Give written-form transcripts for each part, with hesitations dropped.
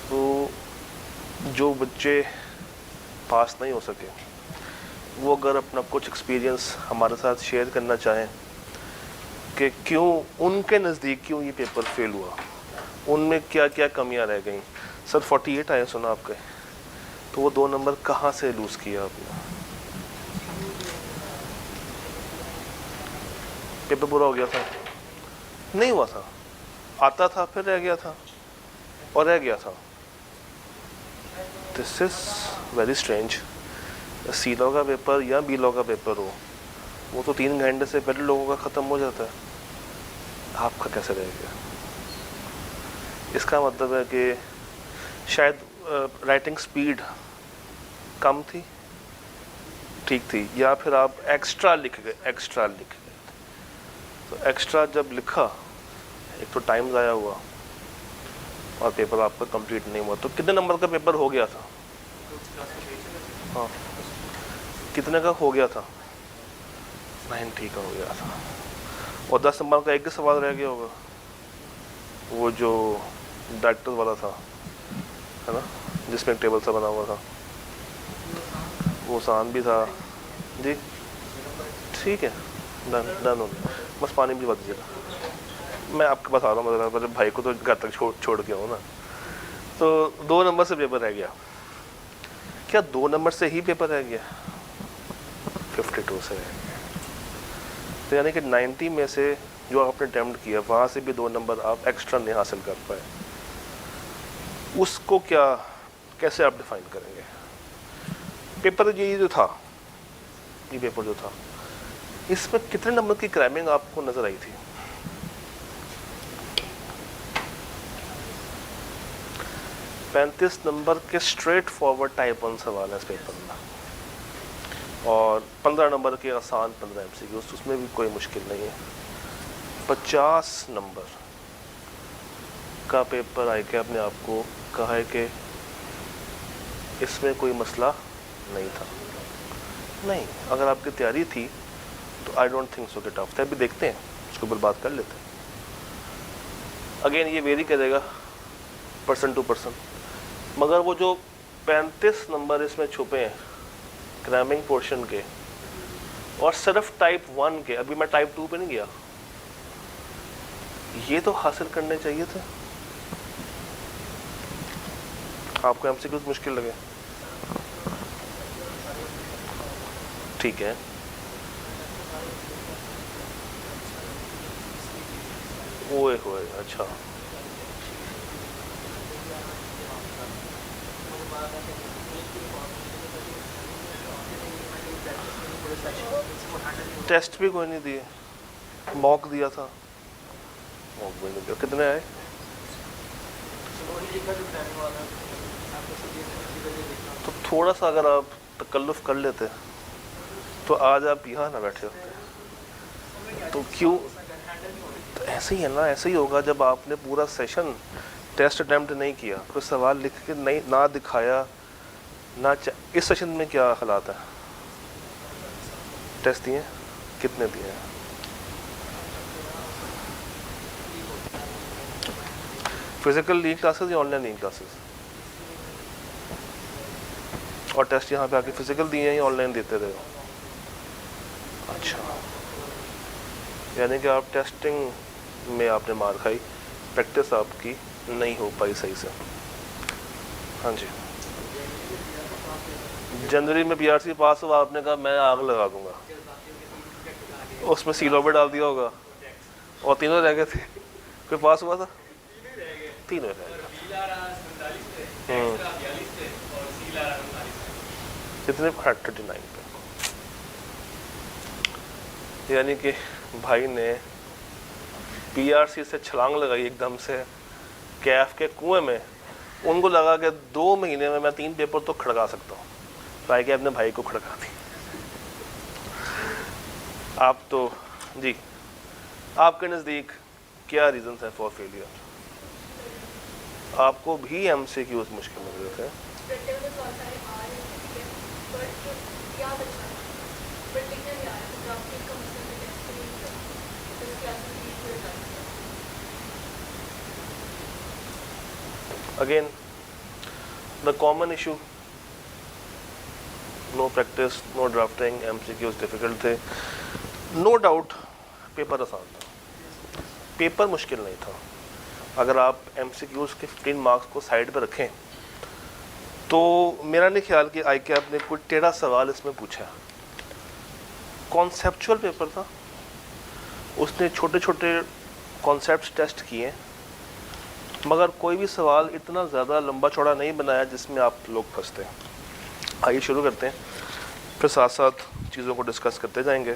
तो जो बच्चे पास नहीं हो सके वो अगर अपना कुछ एक्सपीरियंस हमारे साथ शेयर करना चाहें कि क्यों उनके नज़दीक क्यों ये पेपर फेल हुआ, उनमें क्या क्या कमियां रह गई। सर 48 आए सुना आपके, तो वो 2 नंबर कहाँ से लूज़ किया आपने? पेपर पूरा हो गया था? नहीं हुआ था, आता था फिर रह गया था और रह गया था। This is very strange. C law का पेपर या बी लॉ का पेपर हो, वो तो 3 घंटे से पहले लोगों का ख़त्म हो जाता है, आपका कैसे रह गया? इसका मतलब है कि शायद राइटिंग स्पीड कम थी, ठीक थी, या फिर आप एक्स्ट्रा लिख गए। तो एक्स्ट्रा जब लिखा, एक तो टाइम ज़ाया हुआ और पेपर आपका कंप्लीट नहीं हुआ। तो कितने नंबर का पेपर हो गया था? हाँ, कितने का हो गया था? 90 का हो गया था। और 10 नंबर का एक ही सवाल रह गया होगा, वो जो डायरेक्टर वाला था, है ना, जिसमें एक टेबल सा बना हुआ था, वो आसान भी था जी। ठीक है, डन हो गया। बस पानी भी बता दीजिएगा, मैं आपके पास आ रहा हूँ, मेरे भाई को तो घर तक छोड़ के आऊँ ना। तो 2 नंबर से पेपर रह गया। क्या 2 नंबर से ही पेपर रह गया? 52 से रह गया। तो यानी कि 90 में से जो आपने अटेम्प्ट किया वहाँ से भी 2 नंबर आप एक्स्ट्रा नहीं हासिल कर पाए। उसको क्या, कैसे आप डिफाइन करेंगे? पेपर ये जो था, ये पेपर जो था, इसमें कितने नंबर की क्रैमिंग आपको नजर आई थी? 35 नंबर के स्ट्रेट फॉरवर्ड टाइप 1 सवाल है इस पेपर में, और 15 नंबर के आसान 15 MCQ, उसमें भी कोई मुश्किल नहीं है। 50 नंबर का पेपर आई के आपने आपको कहा है कि इसमें कोई मसला नहीं था। नहीं, अगर आपकी तैयारी थी तो आई डोंट थिंक सो कि टफ था। अभी देखते हैं, उसको बिल बात कर लेते हैं। अगेन ये वेरी करेगा पर्सन टू पर्सन, मगर वो जो 35 नंबर इसमें छुपे हैं क्रैमिंग पोर्शन के, और सिर्फ टाइप 1 के, अभी मैं टाइप 2 पे नहीं गया, ये तो हासिल करने चाहिए थे। आपको MCQ मुश्किल लगे, ठीक है। ओए होए, अच्छा, टेस्ट भी कोई नहीं दिए, मॉक दिया था, मॉक भी नहीं दिया। कितने आए? तो थोड़ा सा अगर आप तकल्लुफ़ कर लेते तो आज आप यहाँ ना बैठे होते। तो क्यों? तो ऐसे ही है ना, ऐसे ही होगा जब आपने पूरा सेशन टेस्ट अटैम्प्ट नहीं किया, कोई सवाल लिख के नहीं ना दिखाया ना। इस सेशन में क्या हालात है? टेस्ट दिए, कितने दिए हैं? फिजिकल ली क्लासेस या ऑनलाइन ली क्लासेस? और टेस्ट यहाँ पे आके फिजिकल दिए हैं या ऑनलाइन देते रहे हो? अच्छा, यानी कि आप टेस्टिंग में आपने मार खाई, प्रैक्टिस आपकी नहीं हो पाई सही से। हाँ जी, जनवरी में PRC पास हुआ, आपने कहा मैं आग लगा दूंगा, उसमें सीलो भी डाल दिया होगा, और तीनों रह गए थे। कोई पास हुआ था? तीनों रह गए। कितने? 39 पे। यानी कि भाई ने PRC से छलांग लगाई एकदम से कैफ के कुएं में। उनको लगा कि 2 महीने में मैं 3 पेपर तो खड़का सकता हूँ। ट्राई किया, अपने भाई को खड़का दी। आप तो जी, आपके नज़दीक क्या रीजंस है फॉर फेलियर? आपको भी MCQs मुश्किल लग रहे थे? Again the common issue, no practice, no drafting, MCQs difficult थे। नो डाउट पेपर आसान था, पेपर मुश्किल नहीं था। अगर आप MCQs के 15 मार्क्स को साइड पर रखें तो मेरा नहीं ख्याल कि ICAP ने कोई टेढ़ा सवाल इसमें पूछा। कॉन्सेप्चुअल पेपर था, उसने छोटे छोटे कॉन्सेप्ट्स टेस्ट किए, मगर कोई भी सवाल इतना ज़्यादा लंबा चौड़ा नहीं बनाया जिसमें आप लोग फंसते हैं। आइए शुरू करते हैं, फिर साथ साथ चीज़ों को डिस्कस करते जाएंगे।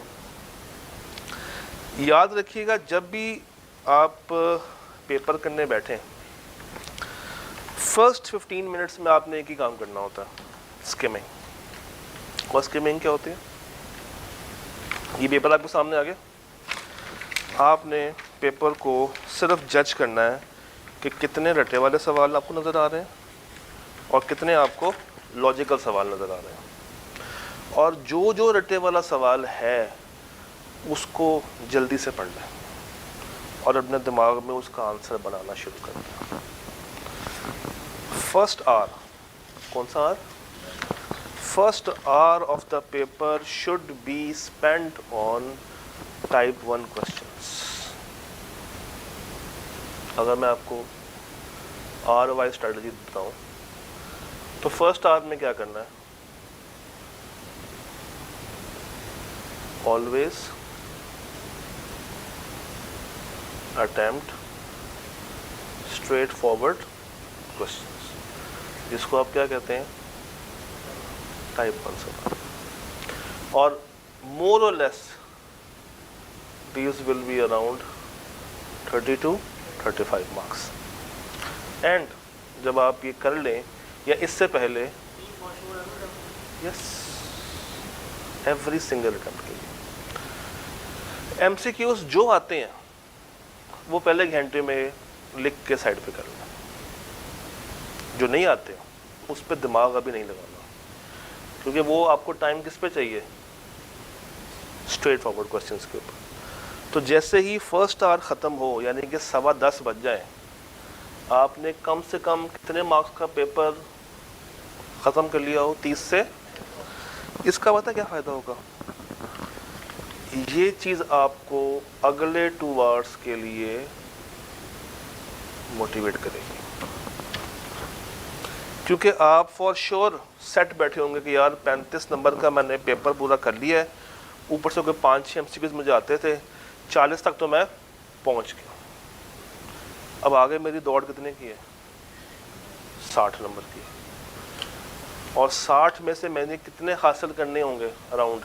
याद रखिएगा, जब भी आप पेपर करने बैठें, फर्स्ट 15 मिनट्स में आपने एक ही काम करना होता है, स्किमिंग। और स्किमिंग क्या होती है? ये पेपर आपके सामने आ गया, आपने पेपर को सिर्फ जज करना है कि कितने रटे वाले सवाल आपको नज़र आ रहे हैं और कितने आपको लॉजिकल सवाल नज़र आ रहे हैं। और जो जो रटे वाला सवाल है उसको जल्दी से पढ़ लें और अपने दिमाग में उसका आंसर बनाना शुरू कर दें। फर्स्ट आवर, कौन सा आवर? First hour of the paper should be spent on type 1 questions. अगर मैं आपको आवर वाइज स्ट्रेटजी बताऊं तो फर्स्ट आवर में क्या करना है? Always attempt straight forward questions, जिसको आप क्या कहते हैं? टाइप 1 सवाल। और मोर और less these will be around 30 to 35 marks। And जब आप ये कर लें या इससे पहले, यस, एवरी सिंगल अटेम्प्ट के लिए MCQs जो आते हैं वो पहले घंटे में लिख के साइड पे कर लें। जो नहीं आते उस पर दिमाग अभी नहीं लगाना, क्योंकि वो आपको टाइम किस पे चाहिए? स्ट्रेट फॉरवर्ड क्वेश्चंस के ऊपर। तो जैसे ही फर्स्ट आवर ख़त्म हो, यानी कि 10:15 बज जाए, आपने कम से कम कितने मार्क्स का पेपर ख़त्म कर लिया हो? 30 से। इसका पता क्या फ़ायदा होगा? ये चीज़ आपको अगले 2 आवर्स के लिए मोटिवेट करेगी, क्योंकि आप फॉर श्योर सेट बैठे होंगे कि यार 35 नंबर का मैंने पेपर पूरा कर लिया है, ऊपर से कोई 5-6 MCQs मुझे आते थे, 40 तक तो मैं पहुंच गया। अब आगे मेरी दौड़ कितने की है? 60 नंबर की। और 60 में से मैंने कितने हासिल करने होंगे? अराउंड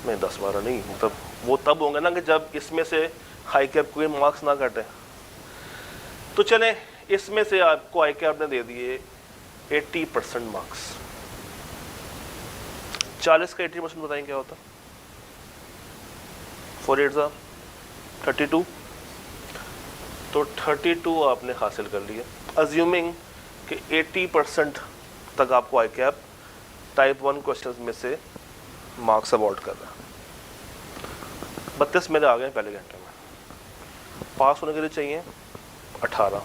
मैं 10-12 नहीं, मतलब वो तब होंगे ना कि जब इसमें से ICAP कोई मार्क्स ना कटे। तो चलें, इसमें से आपको ICAP ने दे दिए 80% मार्क्स। 40 का 80% बताएं क्या होता? 4 8 32। तो 32 आपने हासिल कर लिया, अज्यूमिंग कि 80% तक आपको ICAP टाइप 1 क्वेश्चंस में से मार्क्स अवॉर्ड कर रहा है। 32 मेरे आ गए पहले घंटे में। पास होने के लिए चाहिए 18।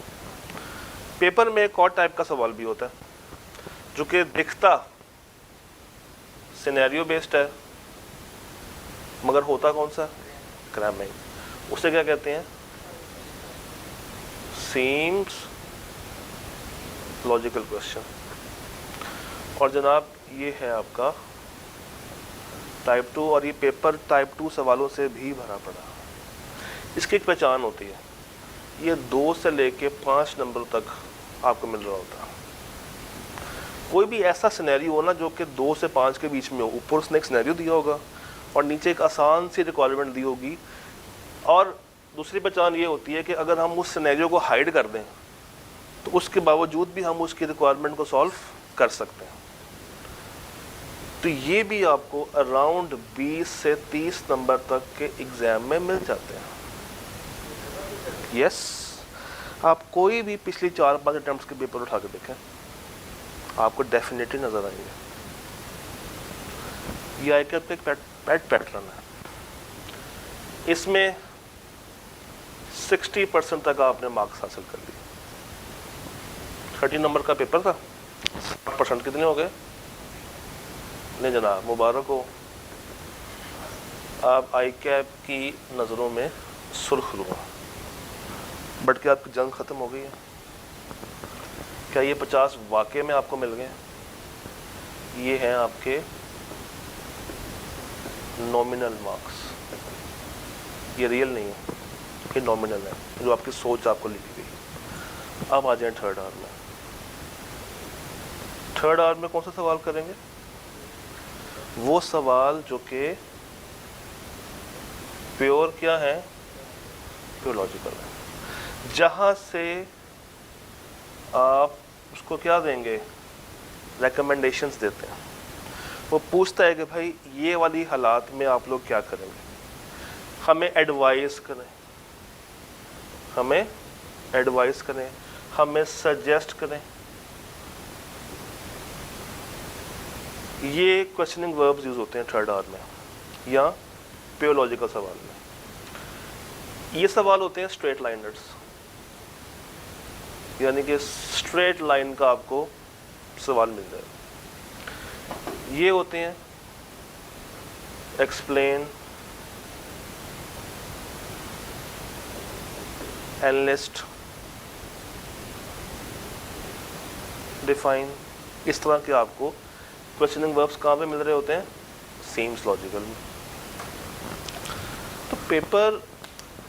पेपर में एक और टाइप का सवाल भी होता है जो कि दिखता सिनेरियो बेस्ड है, मगर होता कौन सा? क्रैमिंग। उसे क्या कहते हैं? Seems logical question. और जनाब ये है आपका टाइप 2, और ये पेपर टाइप 2 सवालों से भी भरा पड़ा। इसकी एक पहचान होती है, ये 2 से लेके 5 नंबर तक आपको मिल रहा होता है। कोई भी ऐसा सिनेरियो हो ना जो कि 2 से 5 के बीच में हो, ऊपर उसने एक सिनेरियो दिया होगा और नीचे एक आसान सी रिक्वायरमेंट दी होगी। और दूसरी पहचान ये होती है कि अगर हम उस सिनेरियो को हाइड कर दें तो उसके बावजूद भी हम उसकी रिक्वायरमेंट को सॉल्व कर सकते हैं। तो ये भी आपको अराउंड 20 से 30 नंबर तक के एग्जाम में मिल जाते हैं। यस, आप कोई भी पिछली 4-5 अटेम्प्ट्स के पेपर उठा के देखें, आपको डेफिनेटली नजर आएंगे। ये ICAP का एक पैट पैटर्न है। इसमें 60% तक आपने मार्क्स हासिल कर लिए। 30 नंबर का पेपर था, % कितने हो गए? नहीं जनाब, मुबारक हो, आप आई कैप की नज़रों में सुर्खरू हैं। बट क्या आपकी जंग ख़त्म हो गई है? क्या ये 50 वाकई में आपको मिल गए? ये हैं आपके नॉमिनल मार्क्स, ये रियल नहीं है, ये नॉमिनल है, जो आपकी सोच आपको लिखी गई। अब आ जाए थर्ड आवर में। थर्ड आवर में कौन सा सवाल करेंगे? वो सवाल जो कि प्योर क्या है, प्योर लॉजिकल है, जहां से आप उसको क्या देंगे, रिकमेंडेशंस देते हैं। वो पूछता है कि भाई ये वाली हालात में आप लोग क्या करेंगे, हमें एडवाइस करें, हमें एडवाइस करें, हमें सजेस्ट करें। ये क्वेश्चनिंग वर्ब्स यूज होते हैं थर्ड आवर में या प्योर लॉजिकल सवाल में। ये सवाल होते हैं स्ट्रेट लाइनर्स, यानी कि स्ट्रेट लाइन का आपको सवाल मिल जाएगा। ये होते हैं एक्सप्लेन, एनलिस्ट, डिफाइन, इस तरह के आपको क्वेश्चनिंग वर्ब्स कहाँ पे मिल रहे होते हैं? सीम्स लॉजिकल में। तो पेपर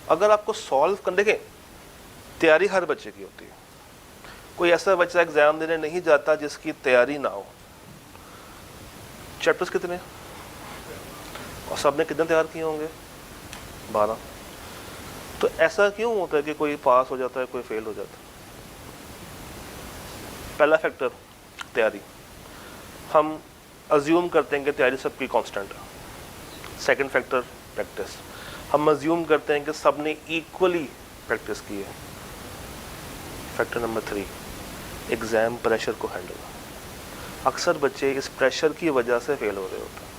अगर आपको सॉल्व कर, देखें तैयारी हर बच्चे की होती है, कोई ऐसा बच्चा एग्जाम देने नहीं जाता जिसकी तैयारी ना हो। चैप्टर्स कितने और सबने कितने तैयार किए होंगे? 12। तो ऐसा क्यों होता है कि कोई पास हो जाता है, कोई फेल हो जाता है? पहला फैक्टर तैयारी, हम अज्यूम करते हैं कि तैयारी सबकी कांस्टेंट है। सेकंड फैक्टर प्रैक्टिस, हम अज्यूम करते हैं कि सबने इक्वली प्रैक्टिस की है। फैक्टर नंबर 3 एग्ज़ाम प्रेशर को हैंडल, अक्सर बच्चे इस प्रेशर की वजह से फेल हो रहे होते हैं।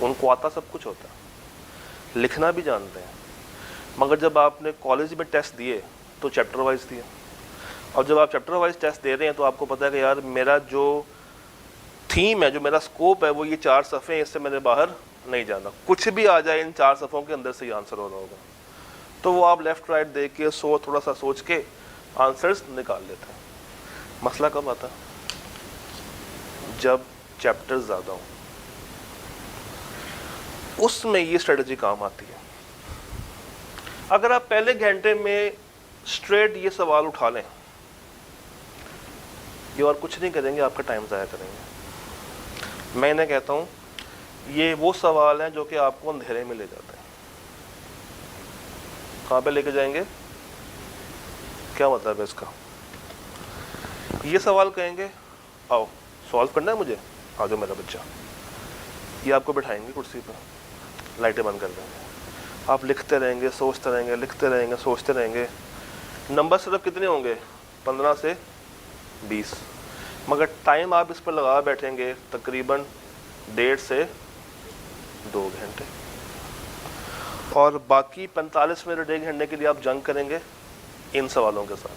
उनको आता सब कुछ होता है, लिखना भी जानते हैं, मगर जब आपने कॉलेज में टेस्ट दिए तो चैप्टर वाइज दिए, और जब आप चैप्टर वाइज टेस्ट दे रहे हैं तो आपको पता है कि यार मेरा जो थीम है, जो मेरा स्कोप है, वो ये 4 सफ़े हैं, इससे मैंने बाहर नहीं जाना। कुछ भी आ जाए इन 4 सफ़ों के अंदर से ही आंसर हो रहा होगा, तो वो आप लेफ़्ट राइट देख के थोड़ा सा सोच के आंसर्स निकाल लेते हैं। मसला कब आता है? जब चैप्टर्स ज़्यादा हो, उसमें ये स्ट्रेटजी काम आती है। अगर आप पहले घंटे में स्ट्रेट ये सवाल उठा लें, ये और कुछ नहीं करेंगे, आपका टाइम ज़ाया करेंगे। मैं इन्हें कहता हूँ ये वो सवाल हैं जो कि आपको अंधेरे में ले जाते हैं। कहाँ पे लेके जाएंगे? क्या मतलब है इसका? ये सवाल कहेंगे आओ सॉल्व करना है मुझे, आ जाओ मेरा बच्चा। ये आपको बिठाएंगे कुर्सी पर, लाइटें बंद कर देंगे, आप लिखते रहेंगे, सोचते रहेंगे, लिखते रहेंगे, सोचते रहेंगे। नंबर सिर्फ कितने होंगे? 15 से 20, मगर टाइम आप इस पर लगा बैठेंगे तकरीबन 1.5 से 2 घंटे, और बाकी 45 मिनट 1 घंटे के लिए आप जंग करेंगे इन सवालों के साथ।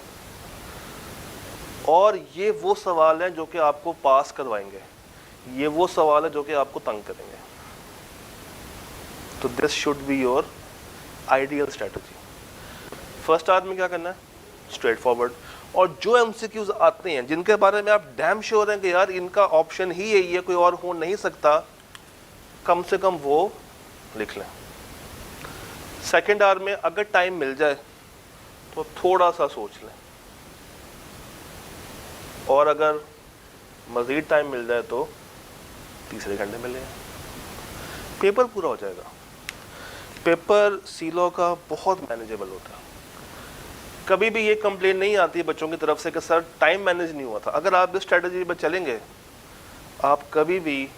और ये वो सवाल हैं जो कि आपको पास करवाएंगे, ये वो सवाल है जो कि आपको तंग करेंगे। तो this should be your ideal strategy. First hour में क्या करना है? Straight forward. और जो एमसीक्यूज आते हैं जिनके बारे में आप डैम श्योर हैं कि यार इनका ऑप्शन ही यही है, कोई और हो नहीं सकता, कम से कम वो लिख लें। सेकेंड आवर में अगर टाइम मिल जाए तो थोड़ा सा सोच लें, और अगर मज़ीद टाइम मिल जाए तो तीसरे घंटे में लें, पेपर पूरा हो जाएगा। पेपर सीलो का बहुत मैनेजेबल होता है। कभी भी ये कंप्लेन नहीं आती बच्चों की तरफ से कि सर टाइम मैनेज नहीं हुआ था। अगर आप इस स्ट्रेटजी पर चलेंगे, आप कभी भी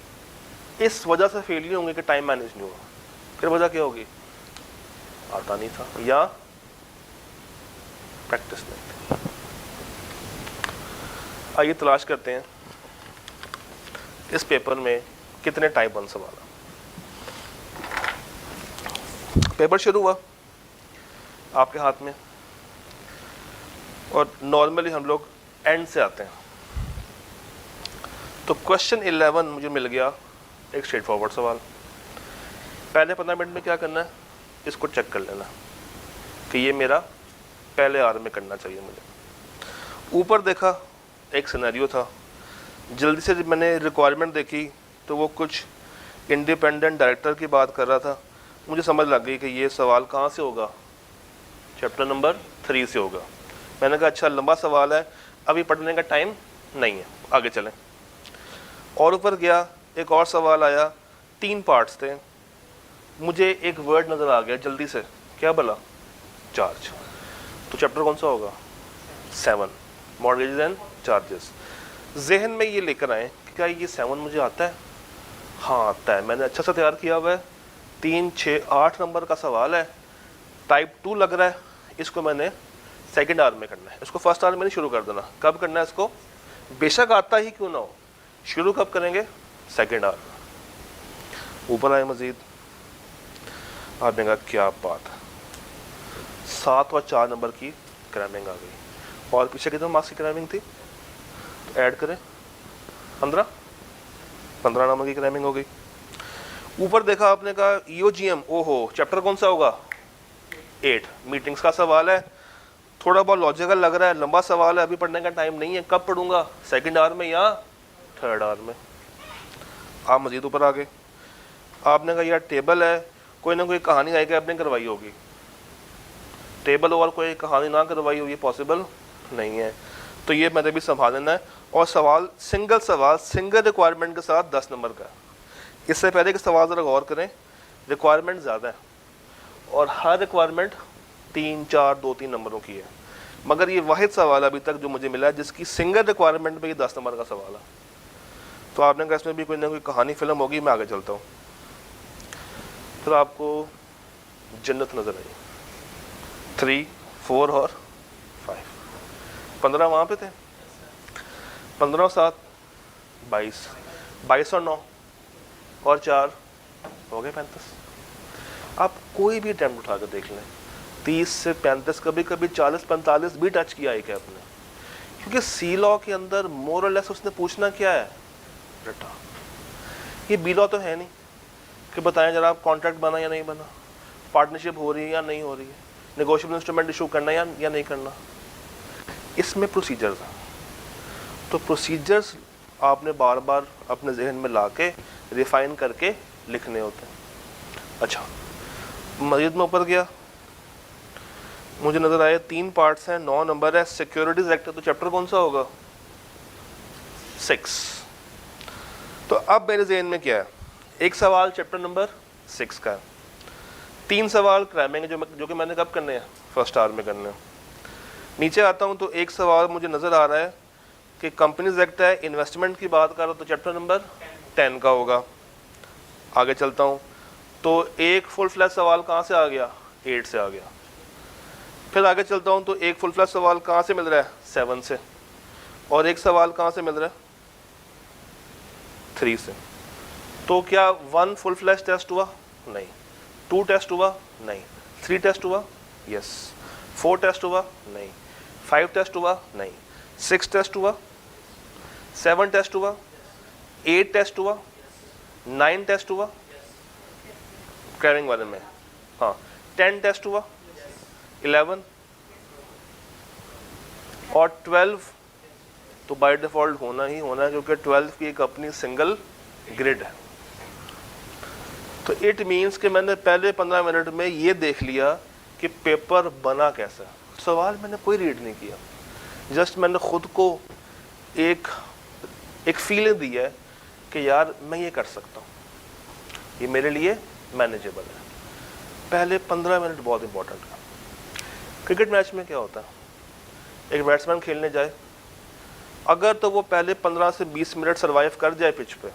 इस वजह से फेल नहीं होंगे कि टाइम मैनेज नहीं हुआ। फिर वजह क्या होगी? आता नहीं था या प्रैक्टिस नहीं थी। आइए तलाश करते हैं इस पेपर में कितने टाइप 1 सवाल। पेपर शुरू हुआ आपके हाथ में, और नॉर्मली हम लोग एंड से आते हैं। तो क्वेश्चन 11 मुझे मिल गया एक स्ट्रेट फॉरवर्ड सवाल। पहले 15 मिनट में क्या करना है, इसको चेक कर लेना कि ये मेरा पहले आर में करना चाहिए मुझे। ऊपर देखा एक सिनेरियो था, जल्दी से जब मैंने रिक्वायरमेंट देखी तो वो कुछ इंडिपेंडेंट डायरेक्टर की बात कर रहा था। मुझे समझ लग गई कि ये सवाल कहाँ से होगा, चैप्टर नंबर 3 से होगा। मैंने कहा अच्छा लंबा सवाल है, अभी पढ़ने का टाइम नहीं है, आगे चलें। और ऊपर गया, एक और सवाल आया, 3 पार्ट्स थे। मुझे एक वर्ड नज़र आ गया जल्दी से, क्या बोला, चार्ज। तो चैप्टर कौन सा होगा, 7, मॉर्गेजेस एंड चार्जेस। जहन में ये लेकर आए कि क्या ये 7 मुझे आता है, हाँ आता है, मैंने अच्छा सा तैयार किया हुआ है। 3, 6, 8 नंबर का सवाल है, टाइप 2 लग रहा है, इसको मैंने सेकंड आवर में करना है, इसको फर्स्ट आवर में नहीं शुरू कर देना। कब करना है इसको, बेशक आता ही क्यों ना हो, शुरू कब करेंगे, सेकंड आवर में। ऊपर आए मजीद, आपने कहा क्या बात है, 7 और 4 नंबर की क्रैमिंग आ गई। और पीछे कितने मार्क्स की क्रैमिंग थी, तो ऐड करें 15 नंबर की क्रैमिंग हो गई। ऊपर देखा आपने कहा ईओजीएम, ओहो चैप्टर कौन सा होगा, 8, मीटिंग्स का सवाल है। थोड़ा बहुत लॉजिकल लग रहा है, लंबा सवाल है, अभी पढ़ने का टाइम नहीं है, कब पढ़ूंगा, सेकंड आवर में या थर्ड आवर में। आप मजीद ऊपर आ गए, आपने कहा यार टेबल है, कोई ना कोई कहानी आएगी आपने करवाई होगी। टेबल और कोई कहानी ना करवाई हो, ये पॉसिबल नहीं है, तो ये मैंने भी संभाल लेना है। और सवाल सिंगल रिक्वायरमेंट के साथ 10 नंबर का। इससे पहले कि सवाल ज़रा गौर करें, रिक्वायरमेंट ज़्यादा है और हर रिक्वायरमेंट 3, 4, 2, 3 नंबरों की है, मगर ये वाहिद सवाल अभी तक जो मुझे मिला है जिसकी सिंगल रिक्वायरमेंट पे ये 10 नंबर का सवाल है। तो आपने कहा इसमें भी कोई ना कोई कहानी फिल्म होगी। मैं आगे चलता हूँ, फिर आपको जन्नत नज़र आई, 3, 4 और 5, 15 वहाँ पे थे, 15 और 7 22, 22 और 9 और 4 हो गए 35। आप कोई भी अटैम्प्ट उठा कर देख लें, 30 से 35, कभी कभी 40-45 भी टच किया है क्या आपने, क्योंकि सी लॉ के अंदर मोर और लेस उसने पूछना क्या है, रटा। ये बी लॉ तो है नहीं कि बताएं जरा आप कॉन्ट्रैक्ट बना या नहीं बना, पार्टनरशिप हो रही है या नहीं हो रही है, नेगोशिएबल इंस्ट्रूमेंट इशू करना या नहीं करना। इसमें प्रोसीजर्स हैं, तो प्रोसीजर्स आपने बार बार अपने जहन में ला के रिफाइन करके लिखने होते हैं। अच्छा मजीद में ऊपर गया, मुझे नज़र आए 3 पार्ट्स हैं, 9 नंबर है, सिक्योरिटीज एक्ट, तो चैप्टर कौन सा होगा, 6। तो अब मेरे जहन में क्या है, एक सवाल चैप्टर नंबर 6 का है, 3 सवाल क्रैमिंग जो कि मैंने कब करने हैं, फर्स्ट आवर में करने हैं। नीचे आता हूँ तो एक सवाल मुझे नज़र आ रहा है कि कंपनीज एक्ट है, इन्वेस्टमेंट की बात कर रहा, तो चैप्टर नंबर 10 का होगा। आगे चलता हूँ तो एक फुल फ्लैश सवाल कहाँ से आ गया, 8 से आ गया। फिर आगे चलता हूँ तो एक फुल फ्लैश सवाल कहाँ से मिल रहा है, 7 से, और एक सवाल कहाँ से मिल रहा है, 3 से। तो क्या 1 फुल फ्लैश टेस्ट हुआ, नहीं। 2 टेस्ट हुआ, नहीं। 3 टेस्ट हुआ, यस। 4 टेस्ट हुआ, नहीं। 5 टेस्ट हुआ, नहीं। 6 टेस्ट हुआ, 7 टेस्ट हुआ, 8 टेस्ट हुआ, 9 टेस्ट हुआ क्रैमिंग वाले में, हाँ। 10 टेस्ट हुआ, 11 और 12 तो बाय डिफॉल्ट होना ही होना है, क्योंकि 12 की एक अपनी सिंगल ग्रिड है। तो इट मीन्स कि मैंने पहले 15 मिनट में ये देख लिया कि पेपर बना कैसा। सवाल मैंने कोई रीड नहीं किया, जस्ट मैंने खुद को एक फीलिंग दी है कि यार मैं ये कर सकता हूँ, ये मेरे लिए मैनेजेबल है। पहले 15 मिनट बहुत इंपॉर्टेंट है। क्रिकेट मैच में क्या होता है, एक बैट्समैन खेलने जाए, अगर तो वो पहले 15 से 20 मिनट सरवाइव कर जाए पिच पे,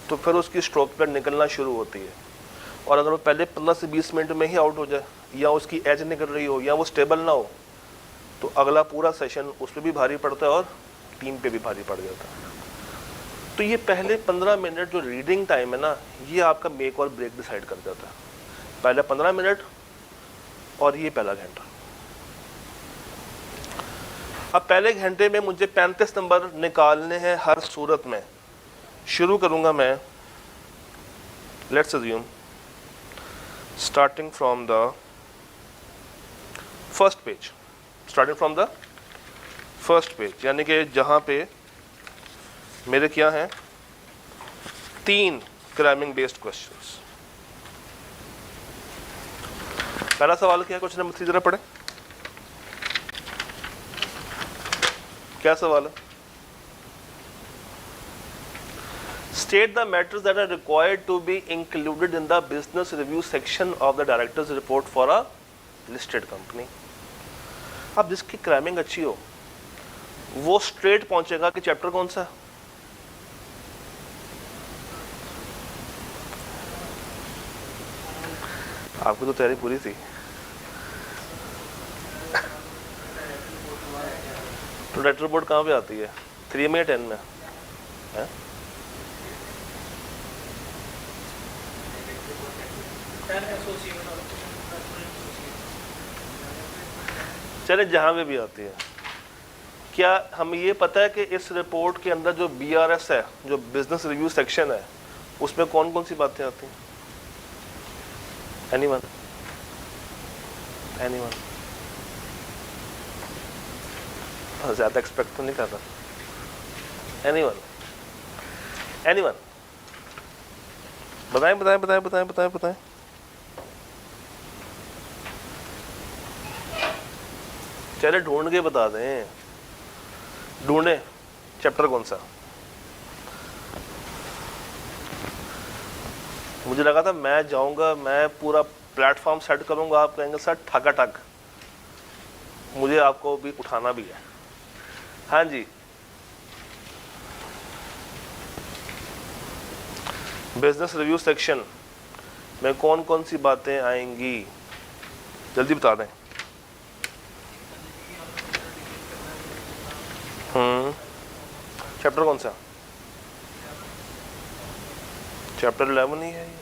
तो फिर उसकी स्ट्रोक पर निकलना शुरू होती है। और अगर वो पहले 15 से 20 मिनट में ही आउट हो जाए, या उसकी एज निकल रही हो, या वो स्टेबल ना हो, तो अगला पूरा सेशन उस पर भी भारी पड़ता है और टीम पे भी भारी पड़ जाता है। तो ये पहले 15 मिनट जो रीडिंग टाइम है ना, ये आपका मेक और ब्रेक डिसाइड कर देता है। पहले 15 मिनट और ये पहला घंटा। अब पहले घंटे में मुझे 35 नंबर निकालने हैं हर सूरत में। शुरू करूंगा मैं, let's assume starting from the first page, starting from the first page, यानी कि जहां पे मेरे क्या हैं 3 क्रैमिंग बेस्ड क्वेश्चंस। पहला सवाल क्या है, क्वेश्चन नंबर 3 जरा पढ़े, क्या सवाल है? State the matters that are required to be included in the business review section of the director's report for a listed company। अब जिसकी क्रैमिंग अच्छी हो वो स्ट्रेट पहुंचेगा कि चैप्टर कौन सा है। आपको तो तैयारी पूरी थी। तो डायरेक्टर रिपोर्ट कहाँ पे आती है, 3 में या 10 में है? चले जहां पे भी आती है। क्या हमें ये पता है कि इस रिपोर्ट के अंदर जो BRS है, जो बिजनेस रिव्यू सेक्शन है, उसमें कौन कौन सी बातें आती हैं? एनीवन? ज्यादा एक्सपेक्ट तो नहीं कर रहा। एनीवन बताएं। चले ढूंढ के बता दें, ढूंढे चैप्टर कौन सा। मुझे लगा था मैं जाऊंगा, मैं पूरा प्लेटफॉर्म सेट करूंगा, आप कहेंगे सर ठगाठग, मुझे आपको भी उठाना भी है। हाँ जी, बिजनेस रिव्यू सेक्शन में कौन कौन सी बातें आएंगी, जल्दी बता दें। चैप्टर कौन सा? चैप्टर 11 ही है ये?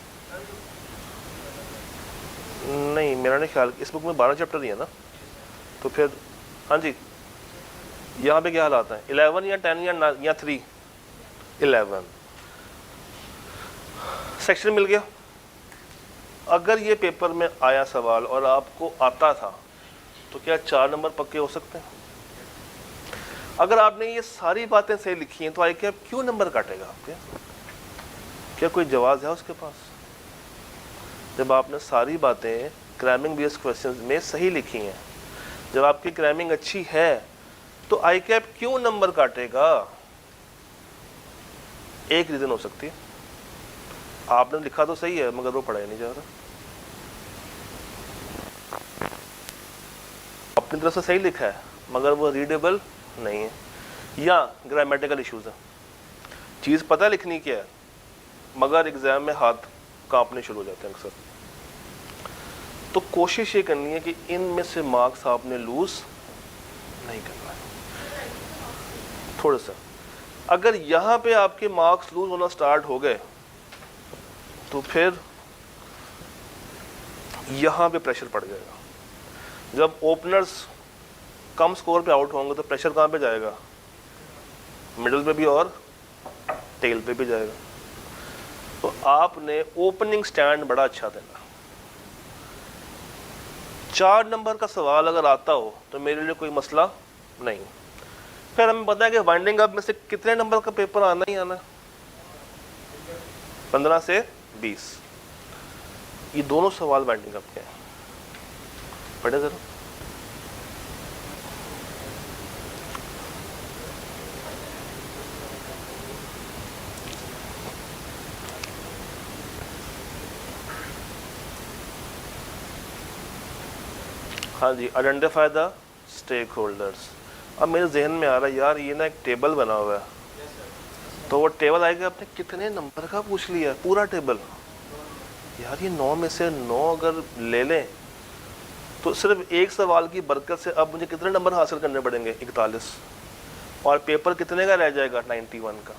नहीं, मेरा नहीं ख्याल, इस बुक में 12 चैप्टर ही है ना, तो फिर हाँ जी, यहाँ पे क्या हालात हैं, 11 या 10 या 3? 11 सेक्शन मिल गया। अगर ये पेपर में आया सवाल और आपको आता था तो क्या 4 नंबर पक्के हो सकते हैं? अगर आपने ये सारी बातें सही लिखी हैं तो आई क्या क्यों नंबर काटेगा आपके? क्या कोई जवाब है उसके पास? जब आपने सारी बातें क्रैमिंग बेस्ड क्वेश्चंस में सही लिखी हैं, जब आपकी क्रैमिंग अच्छी है, तो आई कैप क्यों नंबर काटेगा? एक रीजन हो सकती है, आपने लिखा तो सही है मगर वो पढ़ाया नहीं जा रहा। अपनी तरफ से सही लिखा है मगर वो रीडेबल नहीं है, या ग्रामेटिकल इश्यूज है। चीज पता लिखनी क्या है मगर एग्जाम में हाथ कांपने शुरू हो जाते हैं अक्सर। तो कोशिश ये करनी है कि इनमें से मार्क्स आपने लूज नहीं करना है। थोड़ा सा अगर यहाँ पे आपके मार्क्स लूज होना स्टार्ट हो गए तो फिर यहाँ पे प्रेशर पड़ जाएगा। जब ओपनर्स कम स्कोर पे आउट होंगे तो प्रेशर कहाँ पे जाएगा? मिडिल पे भी और टेल पे भी जाएगा। तो आपने ओपनिंग स्टैंड बड़ा अच्छा देना। 4 नंबर का सवाल अगर आता हो तो मेरे लिए कोई मसला नहीं। फिर हमें पता है कि वाइंडिंग अप में से कितने नंबर का पेपर आना ही आना, 15 से 20। ये दोनों सवाल वाइंडिंग अप के हैं। पढ़े जरा। हाँ जी, आइडेंटिफाई द स्टेक होल्डर्स। अब मेरे जहन में आ रहा है यार ये ना एक टेबल बना हुआ है, तो वो टेबल आएगा, आपने कितने नंबर का पूछ लिया पूरा टेबल। यार ये 9 में से 9 अगर ले लें तो सिर्फ एक सवाल की बरकत से अब मुझे कितने नंबर हासिल करने पड़ेंगे? 41। और पेपर कितने का रह जाएगा? 91 का,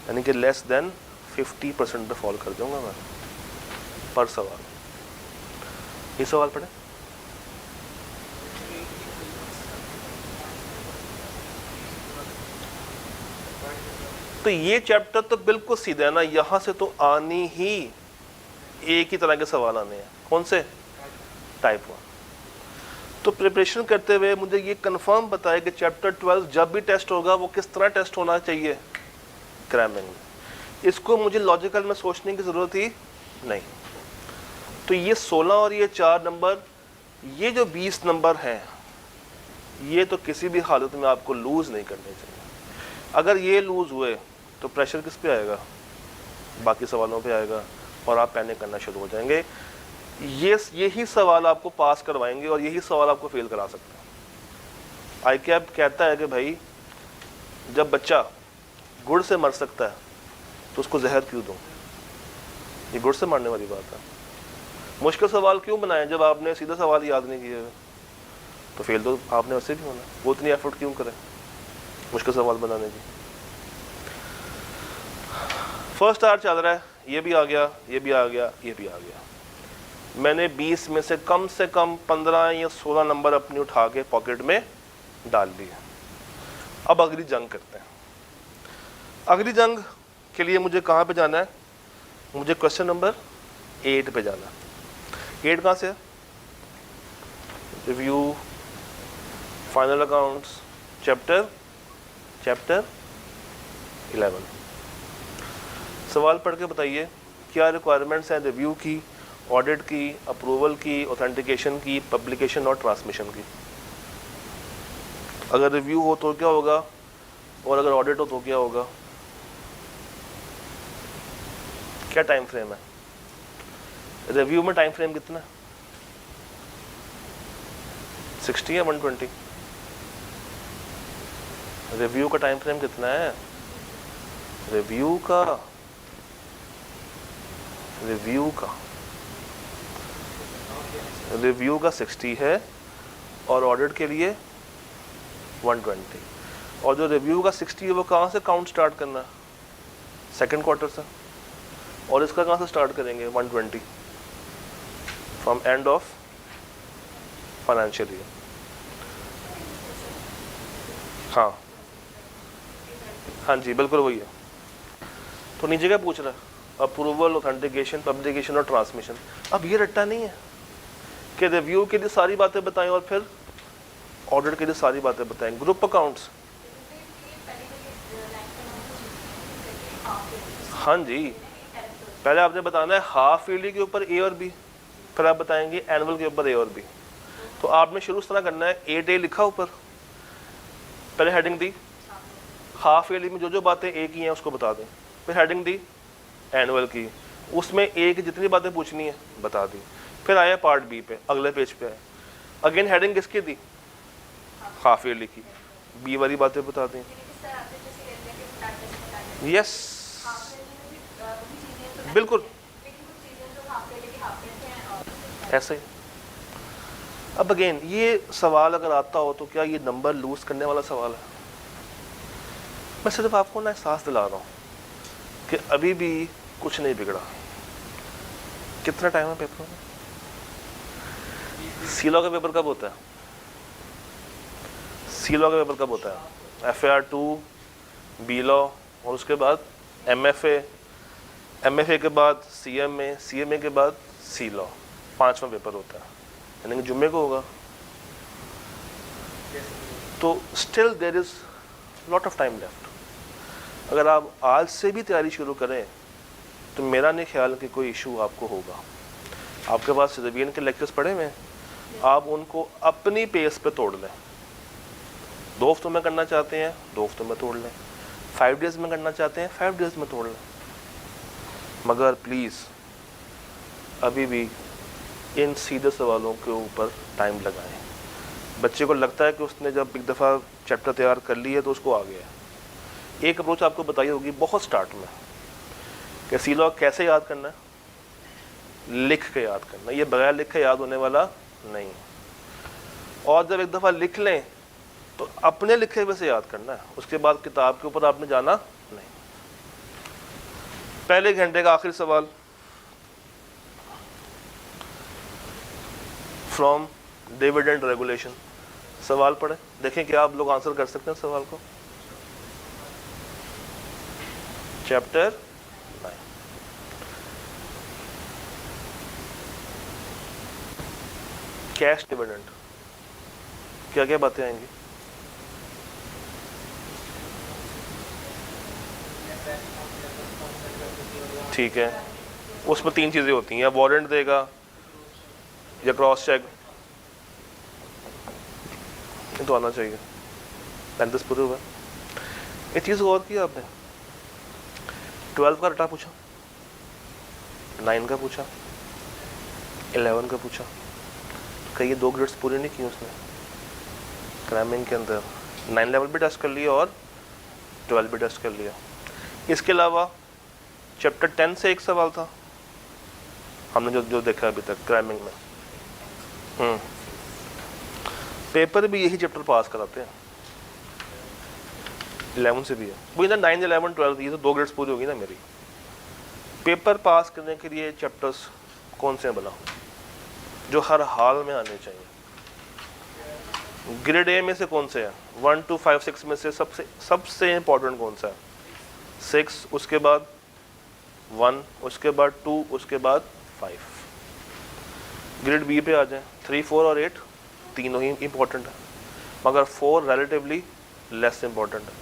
यानी कि लेस देन 50% पे फॉल कर दूंगा मैं पर सवाल। ये सवाल पढ़े। तो ये चैप्टर तो बिल्कुल सीधा है ना, यहाँ से तो आनी ही एक ही तरह के सवाल आने हैं। कौन से? टाइप 1। तो प्रिपरेशन करते हुए मुझे ये कंफर्म बताया कि चैप्टर 12 जब भी टेस्ट होगा वो किस तरह टेस्ट होना चाहिए, क्रैमिंग। इसको मुझे लॉजिकल में सोचने की ज़रूरत ही नहीं। तो ये 16 और ये 4 नंबर, ये जो 20 नंबर हैं, ये तो किसी भी हालत में आपको लूज़ नहीं करने चाहिए। अगर ये लूज़ हुए तो प्रेशर किस पे आएगा? बाकी सवालों पे आएगा और आप पैनिक करना शुरू हो जाएंगे। यही सवाल आपको पास करवाएंगे और यही सवाल आपको फेल करा सकते हैं। ICAP कहता है कि भाई जब बच्चा गुड़ से मर सकता है तो उसको जहर क्यों दूं? ये गुड़ से मरने वाली बात है। मुश्किल सवाल क्यों बनाए जब आपने सीधा सवाल याद नहीं किए हुए? तो फेल तो आपने वैसे भी होना। वो इतनी एफर्ट क्यों करें मुश्किल सवाल बनाने की? फर्स्ट आवर चल रहा है, ये भी आ गया, ये भी आ गया, ये भी आ गया। मैंने 20 में से कम 15 या 16 नंबर अपनी उठा के पॉकेट में डाल दिए। अब अगली जंग करते हैं। अगली जंग के लिए मुझे कहाँ पे जाना है? मुझे क्वेश्चन नंबर 8 पे जाना है। 8 कहाँ से है? Review, final accounts, chapter 11। सवाल पढ़ के बताइए क्या रिक्वायरमेंट्स हैं रिव्यू की, ऑडिट की, अप्रूवल की, ऑथेंटिकेशन की, पब्लिकेशन और ट्रांसमिशन की। अगर रिव्यू हो तो क्या होगा और अगर ऑडिट हो तो क्या होगा? क्या टाइम फ्रेम है? रिव्यू में टाइम फ्रेम कितना है? 60 या 120? रिव्यू का टाइम फ्रेम कितना है? रिव्यू का 60 है और ऑडिट के लिए 120। और जो रिव्यू का 60 है वो कहाँ से काउंट स्टार्ट करना है? सेकंड क्वार्टर से। और इसका कहाँ से स्टार्ट करेंगे? 120 from end of financial year. हाँ जी, बिल्कुल वही है। तो नीचे क्या पूछ रहा है? अप्रूवल, ऑथेंटिकेशन, पब्लिकेशन और ट्रांसमिशन। अब ये रट्टा नहीं है कि रिव्यू के लिए सारी बातें बताएं और फिर ऑडिट के लिए सारी बातें बताएं। ग्रुप अकाउंट्स, हाँ जी, पहले आपने बताना है हाफ ईयरली के ऊपर ए और बी, फिर आप बताएंगे एनुअल के ऊपर ए और बी। तो आपने शुरू इस तरह करना है, 8A लिखा ऊपर, पहले हेडिंग दी, हाफ ईयरली में जो जो बातें ए की हैं उसको बता दें, फिर हेडिंग दी एनुअल की, उसमें ए की जितनी बातें पूछनी है बता दी, फिर आया पार्ट बी पे, अगले पेज पे आया, अगेन हेडिंग किसकी दी? हाफ ईयरली की, बी वाली बातें बता दी। यस, बिल्कुल ऐसे ही। अब अगेन ये सवाल अगर आता हो तो क्या ये नंबर लूज करने वाला सवाल है? मैं सिर्फ आपको ना एहसास दिला रहा हूँ कि अभी भी कुछ नहीं बिगड़ा। कितना टाइम है पेपर में? सी-लॉ का पेपर कब होता है? सी-लॉ का पेपर कब होता है? FAR2, बी-लॉ और उसके बाद MFA, MFA के बाद CMA, CMA के बाद सी-लॉ, 5वां पेपर होता है, यानी कि जुम्मे को होगा। तो still there is lot of time left. अगर आप आज से भी तैयारी शुरू करें तो मेरा नहीं ख्याल कि कोई इशू आपको होगा। आपके पास रिवीजन के लेक्चर्स पढ़े हुए हैं, आप उनको अपनी पेस पे तोड़ लें। 2 हफ्तों में करना चाहते हैं 2 हफ्तों में तोड़ लें, 5 डेज़ में करना चाहते हैं 5 डेज़ में तोड़ लें, मगर प्लीज़ अभी भी इन सीधे सवालों के ऊपर टाइम लगाएं। बच्चे को लगता है कि उसने जब एक दफ़ा चैप्टर तैयार कर ली है तो उसको आ गया है। एक अप्रोच आपको बताई होगी बहुत स्टार्ट में कि सी-लॉ कैसे याद करना है, लिख के याद करना, ये बगैर लिख के याद होने वाला नहीं। और जब एक दफ़ा लिख लें तो अपने लिखे हुए से याद करना है, उसके बाद किताब के ऊपर आपने जाना नहीं। पहले घंटे का आखिरी सवाल फ्रॉम डिविडेंड रेगुलेशन। सवाल पढ़े, देखें क्या आप लोग आंसर कर सकते हैं सवाल को। चैप्टर 9। कैश डिविडेंड, क्या क्या बातें आएंगी? ठीक है, उसमें 3 चीजें होती हैं, या वारंट देगा या क्रॉस चेक, ये तो आना चाहिए। 35 पूरे हुआ। एक चीज गौर की आपने, 12 का रटा पूछा, 9 का पूछा, 11 का पूछा, कई 2 ग्रेड्स पूरे नहीं किए उसने क्रैमिंग के अंदर। 9 लेवल भी टेस्ट कर लिया और 12 भी टेस्ट कर लिया। इसके अलावा चैप्टर 10 से एक सवाल था हमने जो देखा अभी तक क्रैमिंग में। पेपर भी यही चैप्टर पास कराते हैं, 11 से भी है वही ना, 9, 11, 12, ये तो 2 ग्रेड्स पूरी होगी ना मेरी। पेपर पास करने के लिए चैप्टर्स कौन से बना जो हर हाल में आने चाहिए? ग्रेड ए में से कौन से हैं? 1, 2, 5, 6 में से सबसे इंपॉर्टेंट कौन सा है? 6, उसके बाद 1, उसके बाद 2, उसके बाद 5। ग्रेड बी पे आ जाए, 3, 4 और 8 तीनों ही इंपॉर्टेंट है, मगर 4 रिलेटिवली लेस इंपॉर्टेंट है।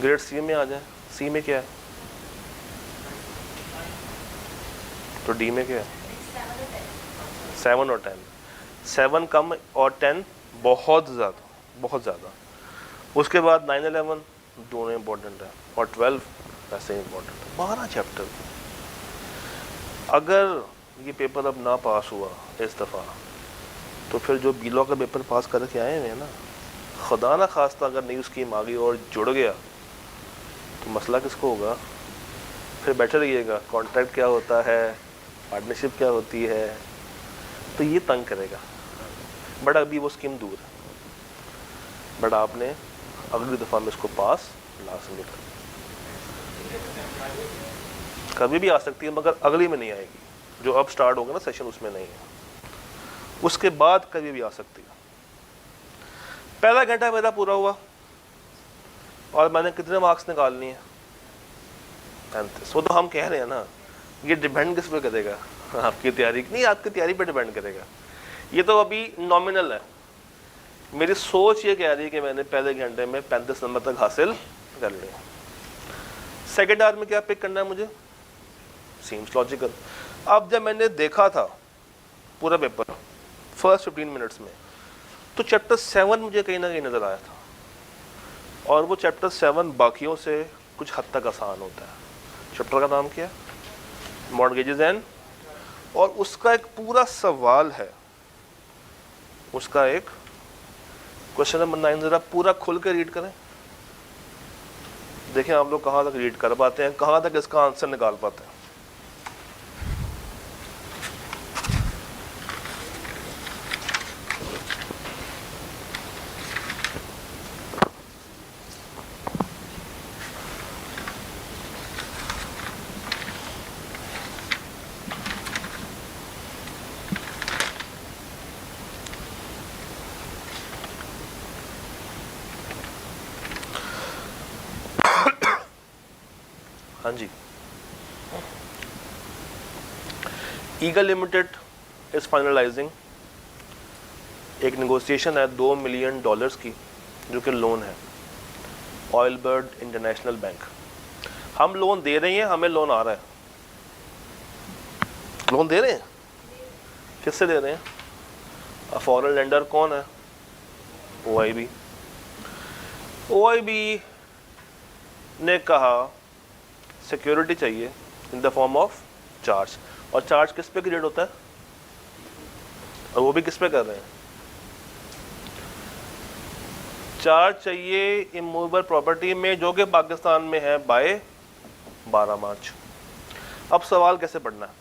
ग्रेड सी में आ जाए, सी में क्या है? तो डी में क्या है? 7 और 10। 7 कम और 10 बहुत ज़्यादा। उसके बाद 9, 11 दोनों इंपॉर्टेंट है और 12 वैसे ही इंपॉर्टेंट है। 12 चैप्टर। अगर ये पेपर अब ना पास हुआ इस दफ़ा, तो फिर जो बीलॉ का पेपर पास करके आए हैं ना, खुदा ना खास्ता अगर नई स्कीम आ गई और जुड़ गया तो मसला किसको होगा? फिर बैठे रहिएगा, कॉन्ट्रैक्ट क्या होता है, पार्टनरशिप क्या होती है, तो ये तंग करेगा। बट अभी वो स्कीम दूर है, बट आपने अगली दफ़ा में इसको पास लाजमी कर। कभी भी आ सकती है मगर अगली में नहीं आएगी, जो अब स्टार्ट होगा ना सेशन उसमें नहीं है, उसके बाद कभी भी आ सकती है। पहला घंटा मेरा पूरा हुआ और मैंने कितने मार्क्स निकालनी है? 35। वो तो हम कह रहे हैं ना, ये डिपेंड किस पे करेगा? आपकी तैयारी नहीं, आपकी तैयारी पे डिपेंड करेगा। ये तो अभी नॉमिनल है। मेरी सोच ये कह रही है कि मैंने पहले घंटे में 35 नंबर तक हासिल कर लिया। सेकेंड आवर में क्या पिक करना है मुझे? Seems logical. अब जब मैंने देखा था पूरा पेपर फर्स्ट 15 मिनट्स में, तो चैप्टर 7 मुझे कहीं ना कहीं नज़र आया था, और वो चैप्टर 7 बाकियों से कुछ हद तक आसान होता है। चैप्टर का नाम क्या है? मॉर्गेजेस एंड, और उसका एक पूरा सवाल है, उसका एक क्वेश्चन नंबर 9 ज़रा पूरा खुल के रीड करें। देखें आप लोग कहाँ तक रीड कर पाते हैं, कहाँ तक इसका आंसर निकाल पाते हैं। हाँ जी, ईगल लिमिटेड इज फाइनलाइजिंग एक नेगोशिएशन है $2 मिलियन की, जो कि लोन है ऑयल बर्ड इंटरनेशनल बैंक। हम लोन दे रहे हैं, हमें लोन आ रहा है। लोन दे रहे हैं, किससे दे रहे हैं? फॉरेन लेंडर कौन है? OIB। OIB ने कहा सिक्योरिटी चाहिए in the form of charge, और चार्ज किस पे क्रिएट होता है? और वो भी किस पे कर रहे हैं? चार्ज चाहिए इमूवेबल प्रॉपर्टी में, जो कि पाकिस्तान में है बाय 12 मार्च। अब सवाल कैसे पढ़ना है?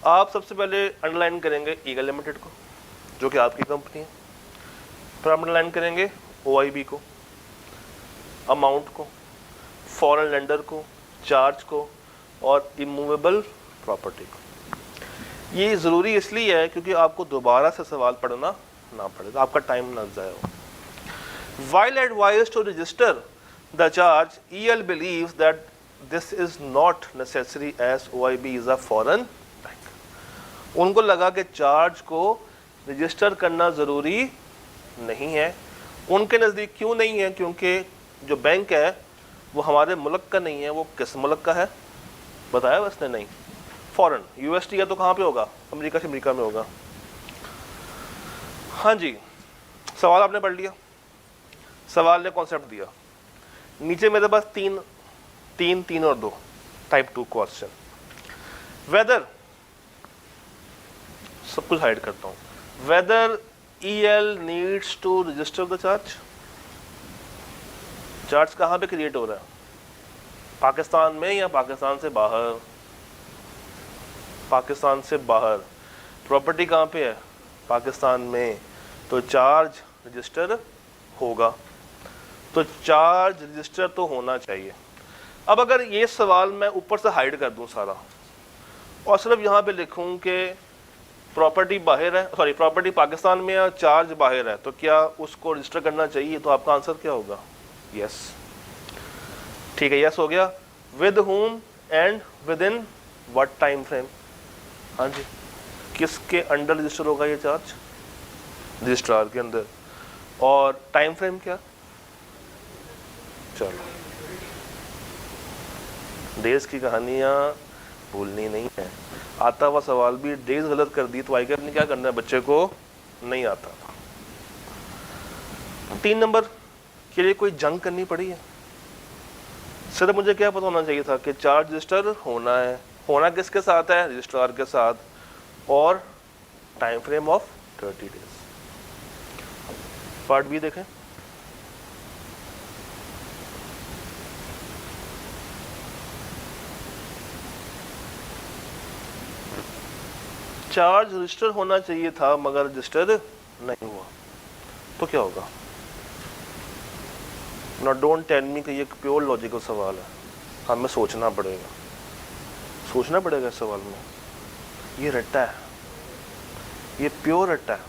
आप सबसे पहले अंडरलाइन करेंगे ईगल लिमिटेड को, जो कि आपकी कंपनी है, फिर आप अंडरलाइन करेंगे OIB को, अमाउंट को, फॉरेन लेंडर को, चार्ज को, और इमूवेबल प्रॉपर्टी को। ये ज़रूरी इसलिए है क्योंकि आपको दोबारा से सवाल पढ़ना ना पड़े, तो आपका टाइम ना ज़ाया हो। While advised to register the charge, EL believes that this is not necessary as OIB is a foreign bank. उनको लगा कि चार्ज को रजिस्टर करना ज़रूरी नहीं है। उनके नज़दीक क्यों नहीं है? क्योंकि जो बैंक है वो हमारे मुल्क का नहीं है। वो किस मुल्क का है बताया उसने? नहीं, फॉरेन। USD है तो कहाँ पे होगा? अमेरिका में होगा। हाँ जी, सवाल आपने पढ़ लिया, सवाल ने कॉन्सेप्ट दिया। नीचे मेरे पास तीन और 2 टाइप 2 क्वेश्चन। वेदर, सब कुछ हाइड करता हूँ, whether EL needs to register the charge. Charge कहाँ पे क्रिएट हो रहा है? पाकिस्तान में या पाकिस्तान से बाहर? पाकिस्तान से बाहर। प्रॉपर्टी कहाँ पे है? पाकिस्तान में। तो चार्ज रजिस्टर होगा, तो चार्ज रजिस्टर तो होना चाहिए। अब अगर ये सवाल मैं ऊपर से हाइड कर दूं सारा और सिर्फ यहाँ पे लिखूं कि प्रॉपर्टी बाहर है, सॉरी प्रॉपर्टी पाकिस्तान में है, चार्ज बाहर है, तो क्या उसको रजिस्टर करना चाहिए? तो आपका आंसर क्या होगा? यस। ठीक है, यस हो गया। With home and with in what time frame? हाँ जी, किसके अंडर रजिस्टर होगा ये चार्ज? रजिस्ट्रार के अंदर। और टाइम फ्रेम क्या? चलो, डेज की कहानियां भूलनी नहीं है। आता हुआ सवाल भी डेज गलत कर दी तो ICAP ने क्या करना है? बच्चे को नहीं आता। 3 नंबर के लिए कोई जंग करनी पड़ी है? सिर्फ मुझे क्या पता होना चाहिए था कि चार्ज रजिस्टर होना है। होना किसके साथ है? रजिस्ट्रार के साथ। और time frame of 30 days. Part B देखें। चार्ज रजिस्टर होना चाहिए था मगर रजिस्टर नहीं हुआ, तो क्या होगा? नॉट डोंट टेल मी कि ये एक प्योर लॉजिकल सवाल है, हमें सोचना पड़ेगा इस सवाल में। ये रट्टा है, ये प्योर रट्टा है।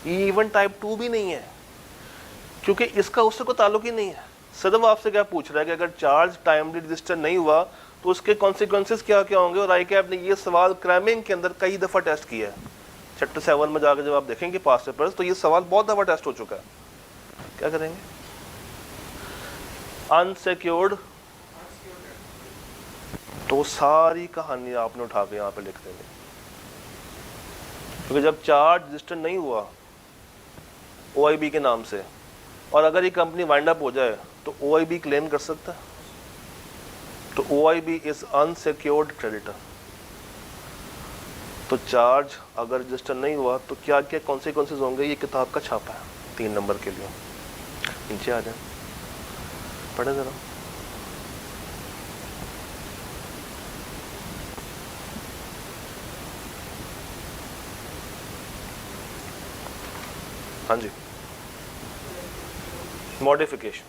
ये इवन टाइप 2 भी नहीं है, क्योंकि इसका उससे कोई ताल्लुक ही नहीं है। सिर्फ आपसे क्या पूछ रहा है कि अगर चार्ज टाइमली रजिस्टर नहीं हुआ तो उसके कॉन्सिक्वेंसेस क्या क्या होंगे। और ICAP ने ये सवाल क्रैमिंग के अंदर कई दफ़ा टेस्ट किया है। चैप्टर 7 में जाकर जब आप देखेंगे पास्ट पेपर्स तो ये सवाल बहुत दफ़ा टेस्ट हो चुका है। क्या करेंगे? अनसिक्योर्ड, तो सारी कहानी आपने उठा के यहाँ पे लिख देंगे, क्योंकि जब चार्ज रजिस्टर नहीं हुआ OIB के नाम से और अगर ये कंपनी वाइंड अप हो जाए तो OIB क्लेम कर सकता है। तो OIB इज अनसिक्योर्ड क्रेडिटर। तो चार्ज अगर रजिस्टर नहीं हुआ तो क्या क्या कॉन्सिक्वेंसेस होंगे, ये किताब का छापा है 3 नंबर के लिए। नीचे आ जाए, पढ़े जरा। हाँ जी, मॉडिफिकेशन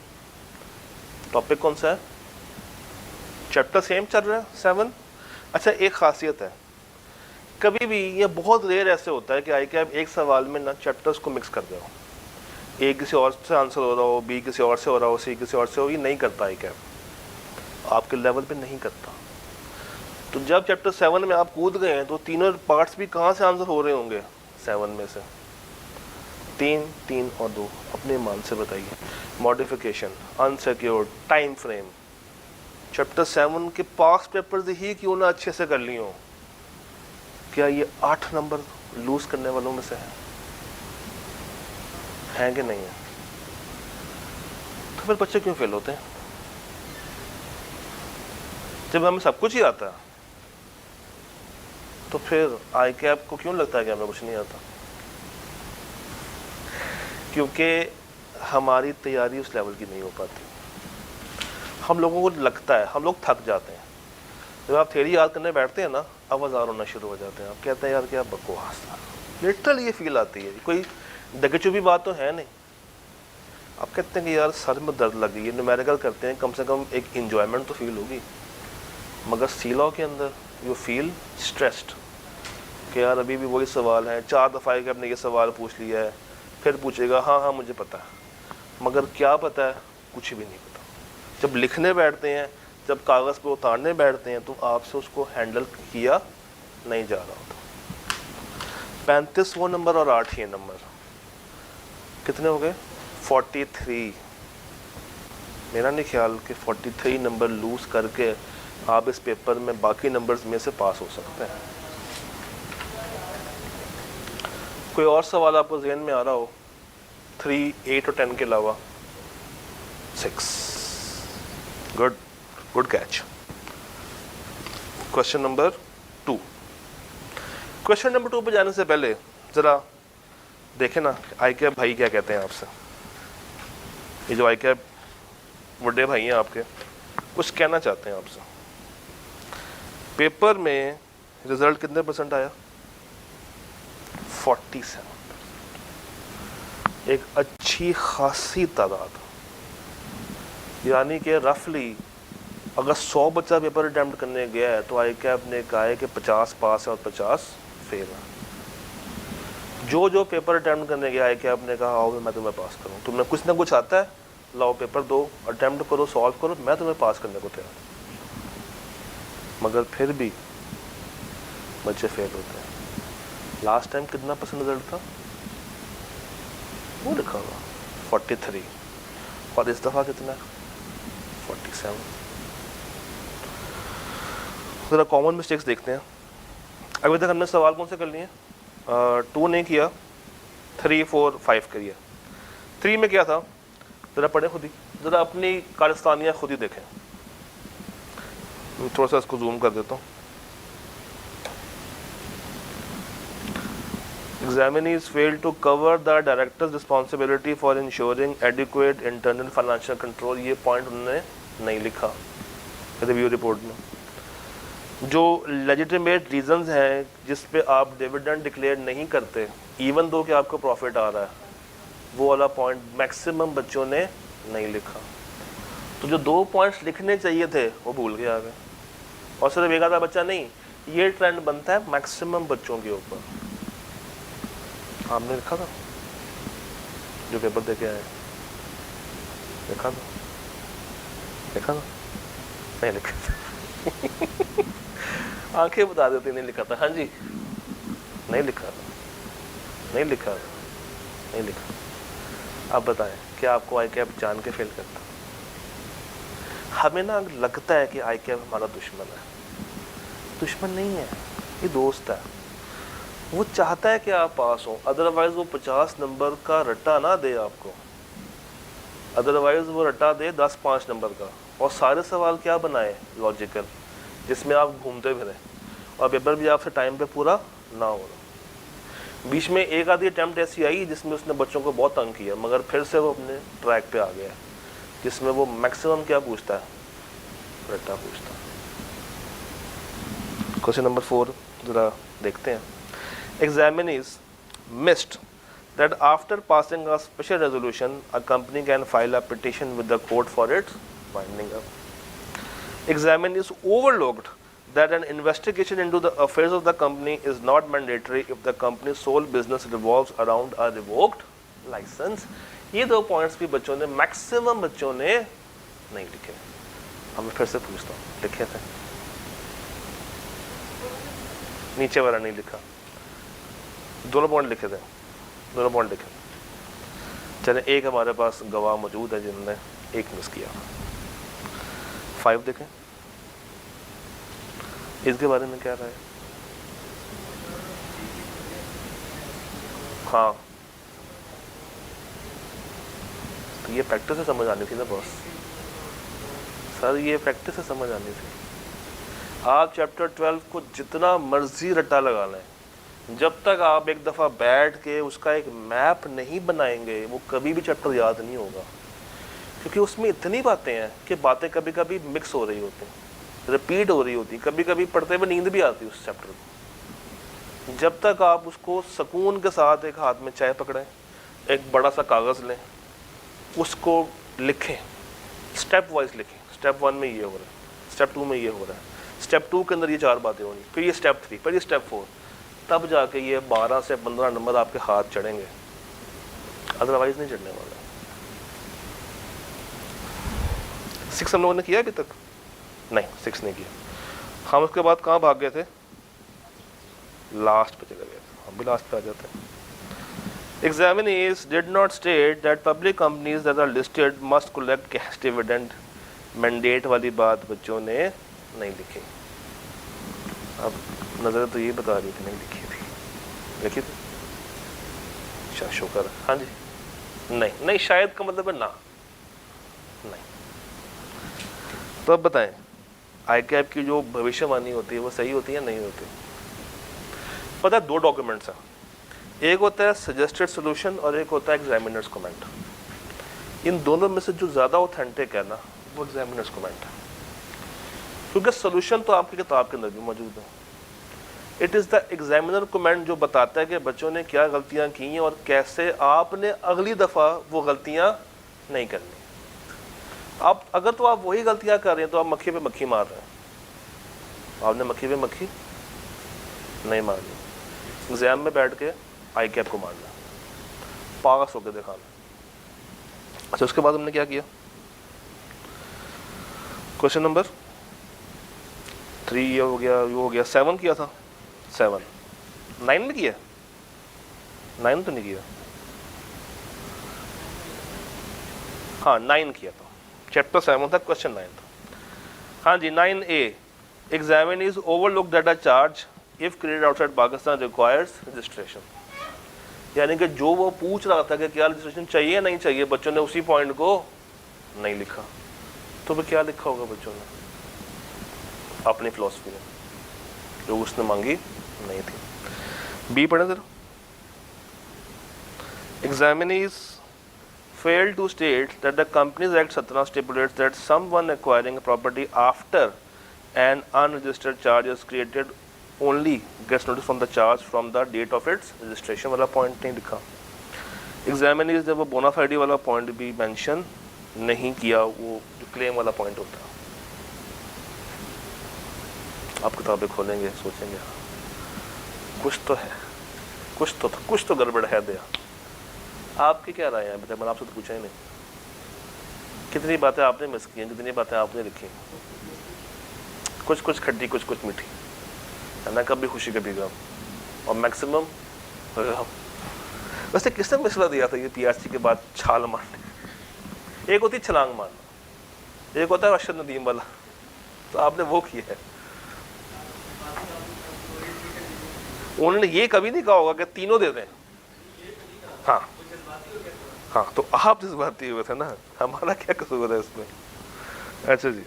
टॉपिक कौन सा है? चैप्टर सेम चल रहा है 7। अच्छा, एक खासियत है, कभी भी ये बहुत रेयर ऐसे होता है कि ICAP एक सवाल में ना चैप्टर्स को मिक्स कर दे हो। A किसी और से आंसर हो रहा हो, B किसी और से हो रहा हो, C किसी और से हो, ये नहीं करता ICAP, आपके लेवल पे नहीं करता। तो जब चैप्टर 7 में आप कूद गए हैं तो तीनों पार्ट्स भी कहाँ से आंसर हो रहे होंगे? 7 में से 3 और 2 अपने मान से बताइए। Modification, unsecured, time frame, chapter 7 के पास्ट पेपर्स ही क्यों ना अच्छे से कर ली हो, क्या ये 8 नंबर लूज करने वालों में से है कि नहीं है? तो फिर बच्चे क्यों फेल होते हैं? जब हमें सब कुछ ही आता है तो फिर ICAP को क्यों लगता है कि हमें कुछ नहीं आता? क्योंकि हमारी तैयारी उस लेवल की नहीं हो पाती। हम लोगों को लगता है, हम लोग थक जाते हैं। जब आप थ्योरी याद करने बैठते हैं ना, आवाज़ार होना शुरू हो जाते हैं। आप कहते हैं यार क्या बकवास था, लिटरली ये फील आती है, कोई दगचुभी बात तो है नहीं। आप कहते हैं कि यार सर में दर्द लग गई है, न्यूमेरिकल करते हैं, कम से कम एक इंजॉयमेंट तो फील होगी। मगर सीलॉ के अंदर यू फील स्ट्रेस्ड कि यार अभी भी वही सवाल है, 4 दफ़ा कि आपने ये सवाल पूछ लिया है, फिर पूछेगा हाँ मुझे पता है, मगर क्या पता है? कुछ भी नहीं पता। जब लिखने बैठते हैं जब कागज़ पे उतारने बैठते हैं तो आपसे उसको हैंडल किया नहीं जा रहा होता। 35 वो नंबर और 8 ये नंबर, कितने हो गए? 43। मेरा नहीं ख्याल कि 43 नंबर लूज करके आप इस पेपर में बाकी नंबर्स में से पास हो सकते हैं। कोई और सवाल आपको जहन में आ रहा हो? 3, 8 और 10 के अलावा? 6। Good catch. Question number 2। Question number 2 पे जाने से पहले ज़रा देखें ना आई कैप भाई क्या कहते हैं आपसे। ये जो आई कैप बड़े भाई हैं आपके, कुछ कहना चाहते हैं आपसे। पेपर में रिजल्ट कितने % आया? 47। एक अच्छी खासी तादाद, यानी कि रफली अगर 100 बच्चा पेपर अटैम्प्ट करने गया है तो आई कैप ने कहा है कि 50 पास है और 50 फेल है। जो पेपर अटैम्प्ट करने गया आई कैप ने कहा आओ मैं तुम्हें पास करूँ, तुम्हें कुछ ना कुछ आता है, लाओ पेपर दो, अटैम्प्ट करो, सॉल्व करो, मैं तुम्हें पास करने को तैयार। मगर फिर भी बच्चे फेल होते हैं। लास्ट टाइम कितना % रिजल्ट था? वो लिखा हुआ 43, और इस दफ़ा कितना? 47। ज़रा कॉमन मिस्टेक्स देखते हैं। अभी तक हमने सवाल कौन से कर लिए? 2 नहीं किया, 3, 4, 5 करिए। 3 में क्या था? ज़रा पढ़े खुद ही, ज़रा अपनी कारस्तानियाँ खुद ही देखें। थोड़ा सा इसको जूम कर देता हूँ। Examinees failed to cover the director's responsibility for ensuring adequate internal financial control। ये पॉइंट उन्होंने नहीं लिखा रिव्यू रिपोर्ट में। जो लेजिटिमेट रीजंस हैं जिस पे आप डिविडेंड डिक्लेयर नहीं करते इवन दो कि आपको प्रॉफिट आ रहा है, वो वाला पॉइंट मैक्सिमम बच्चों ने नहीं लिखा। तो जो 2 पॉइंट्स लिखने चाहिए थे वो भूल के आ गए। और सिर्फ एक आधा बच्चा नहीं, ये ट्रेंड बनता है मैक्सिमम बच्चों के ऊपर। आपने लिखा था जो पेपर देके आए? लिखा था? लिखा था? नहीं लिखा था। आंखें बता देती नहीं लिखा था। हाँ जी, नहीं लिखा था, नहीं लिखा था, नहीं लिखा। आप बताएं क्या आपको आई कैप जान के फेल करता? हमें ना लगता है कि आई कैप हमारा दुश्मन है। दुश्मन नहीं है, ये दोस्त है। वो चाहता है कि आप पास हो, अदरवाइज वो 50 नंबर का रट्टा ना दे आपको, अदरवाइज वो रट्टा दे 10-5 नंबर का, और सारे सवाल क्या बनाए? लॉजिकल, जिसमें आप घूमते फिरें और पेपर भी आपसे टाइम पे पूरा ना हो रहा। बीच में एक आधी अटैम्प्ट ऐसी आई जिसमें उसने बच्चों को बहुत तंग किया, मगर फिर से वो अपने ट्रैक पे आ गया, जिसमें वो मैक्सिमम क्या पूछता है? रट्टा पूछता है। क्वेश्चन नंबर 4 जरा देखते हैं। Examinees missed that after passing a special resolution, a company can file a petition with the court for its winding up. Examinees overlooked that an investigation into the affairs of the company is not mandatory if the company's sole business revolves around a revoked license. ये 2 points भी बच्चों ने, maximum बच्चों ने नहीं लिखे। अब मैं फिर से पूछता हूँ, लिखे थे? नीचे वाला नहीं लिखा, दोनों पॉइंट लिखे थे, दोनों पॉइंट लिखे। चले एक हमारे पास गवाह मौजूद है जिन्होंने एक मिस किया। 5 देखें, इसके बारे में क्या राय है? हाँ, तो ये प्रैक्टिस से समझ आनी थी ना बॉस। सर ये प्रैक्टिस से समझ आनी थी। आप चैप्टर 12 को जितना मर्जी रट्टा लगा लें, जब तक आप एक दफ़ा बैठ के उसका एक मैप नहीं बनाएंगे वो कभी भी चैप्टर याद नहीं होगा, क्योंकि उसमें इतनी बातें हैं कि बातें कभी कभी मिक्स हो रही होती हैं, रिपीट हो रही होती, कभी कभी पढ़ते हुए नींद भी आती है उस चैप्टर को। जब तक आप उसको सुकून के साथ एक हाथ में चाय पकड़ें, एक बड़ा सा कागज़ लें, उसको लिखें, स्टेप वाइज लिखें। स्टेप 1 में ये हो रहा है, स्टेप 2 में ये हो रहा है, स्टेप 2 के अंदर ये 4 बातें होंगी, फिर ये स्टेप 3, फिर ये स्टेप 4, तब जाके ये 12 से 15 नंबर आपके हाथ चढ़ेंगे, अदरवाइज नहीं चढ़ने वाला। 6 हम लोगों ने किया अभी तक? नहीं 6 नहीं किया। हम उसके बाद कहाँ भाग गए थे, लास्ट पे चले गए थे, हम भी लास्ट पे आ जाते हैं। Examinees did not state that public companies that are listed must collect cash dividend. Mandate वाली बात बच्चों ने नहीं लिखी। अब नजर तो ये बता रही कि नहीं लिखी थी, लिखी थी, अच्छा शुक्र। हाँ जी, नहीं नहीं शायद का मतलब है ना, नहीं। तो अब बताएं आई कैप की जो भविष्यवाणी होती है वो सही होती है नहीं होती? पता है 2 डॉक्यूमेंट्स हैं, एक होता है सजेस्टेड सोल्यूशन और एक होता है एग्जामिनर्स कमेंट। इन दोनों में से जो ज़्यादा ऑथेंटिक है ना वो एग्जामिनर्स कमेंट है, क्योंकि सोल्यूशन तो आपकी किताब के अंदर भी मौजूद है। It is the examiner comment जो बताता है कि बच्चों ने क्या गलतियां की हैं और कैसे आपने अगली दफ़ा वो गलतियां नहीं करनी। आप अगर तो आप वही गलतियां कर रहे हैं तो आप मक्खी पे मक्खी मार रहे हैं। आपने मक्खी पे मक्खी नहीं मारनी, एग्जाम में बैठ के आई कैप को मारना, पास होकर दिखाना। अच्छा उसके बाद हमने क्या किया, क्वेश्चन नंबर 3 ये हो गया, ये हो गया, 7 किया था, 7 9 में किया, 9 तो नहीं किया, हाँ 9 किया था, चैप्टर 7 था, क्वेश्चन 9 था। हाँ जी 9A, examine is overlooked that a charge if credit outside Pakistan requires registration. यानी कि जो वो पूछ रहा था कि क्या रजिस्ट्रेशन चाहिए नहीं चाहिए, बच्चों ने उसी पॉइंट को नहीं लिखा। तो फिर क्या लिखा होगा बच्चों ने अपनी फिलॉसफी में, जो उसने मांगी नहीं थी। बी पढ़े जरा, examinees failed to state that the Companies Act 17 stipulates that someone acquiring a property after an unregistered charge is created only gets notice from the charge from the date of its registration वाला point नहीं लिखा। Examinees ने वो bona fide वाला point भी mention नहीं किया, वो जो क्लेम वाला पॉइंट होता है। आप किताबें खोलेंगे सोचेंगे कुछ तो है, कुछ तो गड़बड़ है दया। आपकी क्या राय है बेटा, मैंने आपसे तो पूछा ही नहीं। कितनी बातें आपने मिस की हैं, कितनी बातें आपने लिखी, कुछ खट्टी कुछ मीठी है ना, कभी खुशी कभी गम, और मैक्सिमम वैसे किसने मसला दिया था ये पीआरसी के बाद छाल मारने? एक होती छलांग मारना, एक होता है अरशद नदीम वाला, तो आपने वो किया है। उन्होंने ये कभी नहीं कहा होगा कि तीनों दे दें। हाँ तो आप जज्बाती हुए थे ना, हमारा क्या कसूर है इसमें। अच्छा जी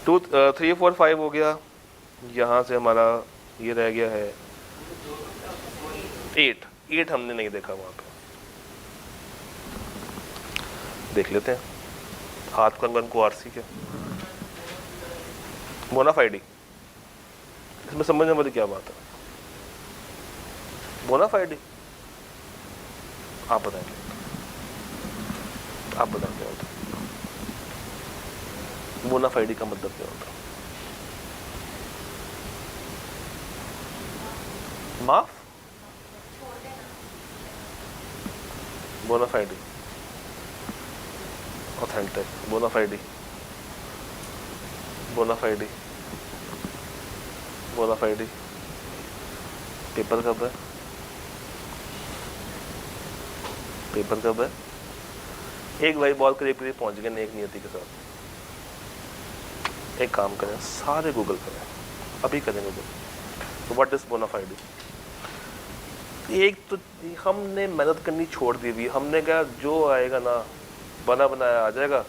2 3 4 5 हो गया, यहाँ से हमारा ये रह गया है 8 हमने नहीं देखा, वहाँ पे देख लेते हैं। हाथ कंगन को आरसी के बोनाफाइडी, इसमें समझने वाली क्या बात है? बोनाफाइडी आप बताएंगे, आप बताएं क्या होता है बोनाफाइडी का मतलब क्या होता है? माफ, बोनाफाइडी ऑथेंटिक, बोनाफाइडी पेपर कब है? पेपर कब है? एक भाई बहुत करीब पहुंच गए नेक नियति के साथ। एक काम करें, सारे गूगल करें, अभी करें गूगल। तो व्हाट इज बोनाफाइडी? एक तो हमने मेहनत करनी छोड़ दी हुई, हमने कहा जो आएगा ना बना बनाया आ जाएगा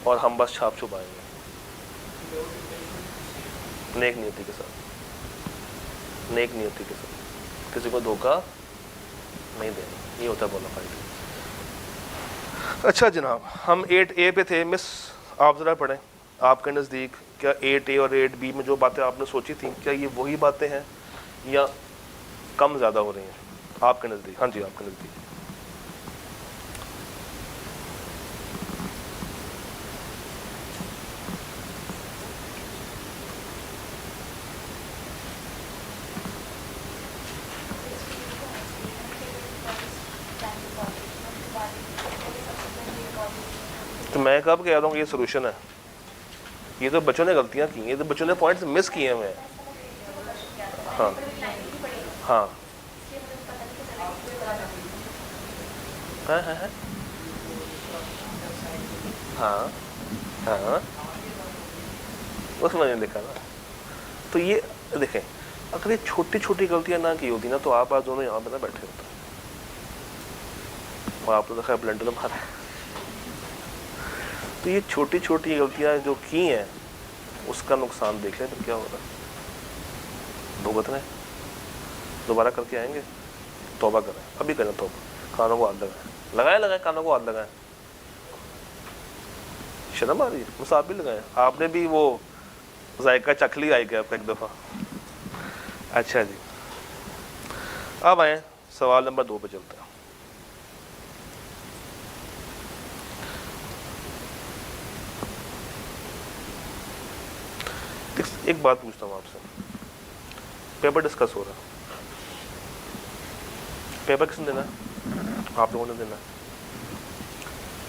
और हम बस छाप छुपाएंगे। नेक नियति के साथ किसी को धोखा नहीं देना, ये होता है बोनाफाइडी। अच्छा जनाब, हम 8A पे थे, मिस आप ज़रा पढ़ें आपके नज़दीक, क्या 8A और 8B में जो बातें आपने सोची थी क्या ये वही बातें हैं या कम ज़्यादा हो रही हैं आपके नज़दीक? हाँ जी आपके नज़दीक। तो मैं कब कह रहा हूँ ये सोल्यूशन है? ये तो बच्चों ने गलतियां की हैं, ये तो बच्चों ने पॉइंट्स मिस किए हुए हैं। हाँ हाँ हाँ हाँ हाँ हाँ, उसमें मैंने देखा ना। तो ये देखें, अगर ये छोटी छोटी गलतियां ना की होती ना तो आप आज दोनों यहाँ पे ना बैठे होते, और आप तो देखा ब्लेंडर मारा है। तो ये छोटी छोटी गलतियां जो की हैं उसका नुकसान देख लें तो क्या होगा। भुगत रहे, दोबारा करके आएंगे। तौबा करें, अभी करें तौबा, कानों को हाथ लगाए, लगाए कानों को हाथ लगाए। शर्म आ रही है, मुझसे आप भी लगाए, आपने भी वो जायका चख लिया है क्या आपका एक दफ़ा। अच्छा जी, अब आए सवाल नंबर 2 पे चलते हैं। एक बात पूछता हूँ आपसे, पेपर डिस्कस हो रहा है, पेपर किसने देना है? आप लोगों ने देना है।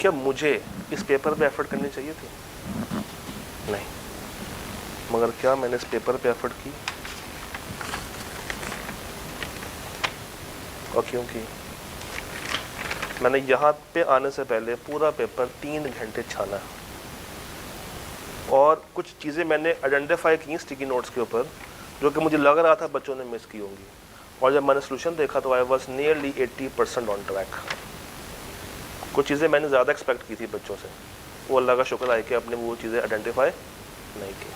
क्या मुझे इस पेपर पे एफर्ट करनी चाहिए थी? नहीं। मगर क्या मैंने इस पेपर पे एफर्ट की? और क्योंकि मैंने यहाँ पे आने से पहले पूरा पेपर 3 घंटे छाना, और कुछ चीज़ें मैंने आइडेंटिफाई की स्टिकी नोट्स के ऊपर जो कि मुझे लग रहा था बच्चों ने मिस की होंगी, और जब मैंने सोल्यूशन देखा तो I was nearly 80% on track. कुछ चीज़ें मैंने ज़्यादा एक्सपेक्ट की थी बच्चों से, वो अल्लाह का शुक्र है कि अपने वो चीज़ें आइडेंटिफाई नहीं की।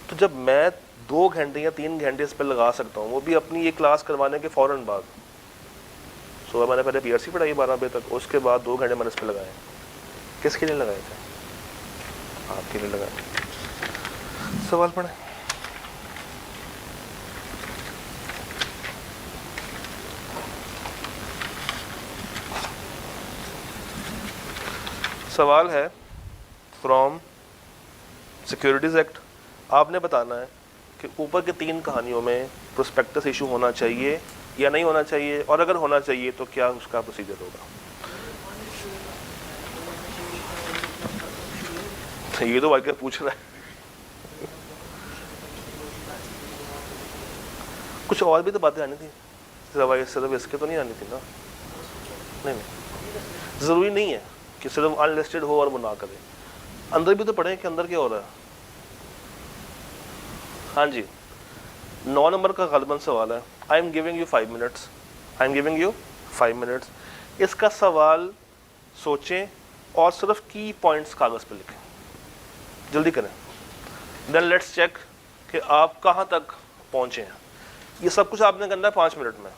तो जब मैं 2 घंटे या 3 घंटे इस पर लगा सकता हूँ, वो भी अपनी ये क्लास करवाने के फ़ौरन बाद, सुबह मैंने पहले PRC पढ़ाई 12 बजे तक, उसके बाद 2 घंटे मैंने इस पर लगाए। किसके लिए लगाए थे? आपके लिए लगाए। सवाल पढ़े। सवाल है फ्रॉम सिक्योरिटीज़ एक्ट। आपने बताना है कि ऊपर के 3 कहानियों में प्रोस्पेक्टस इशू होना चाहिए या नहीं होना चाहिए, और अगर होना चाहिए तो क्या उसका प्रोसीजर होगा। ये तो वाकई पूछ रहा है। कुछ और भी तो बातें आनी थी, सिर्फ इसके तो नहीं आनी थी ना। नहीं, ज़रूरी नहीं है कि सिर्फ अनलिस्टेड हो और वो ना करे, अंदर भी तो पढ़े कि अंदर क्या हो रहा है। हाँ जी, 9 नंबर का गलबन सवाल है। I am giving you 5 minutes, I am giving you 5 minutes. इसका सवाल सोचें और सिर्फ की पॉइंट्स कागज़ पे लिखें, जल्दी करें। देन लेट्स चेक कि आप कहाँ तक पहुँचे हैं। ये सब कुछ आपने करना है 5 मिनट में,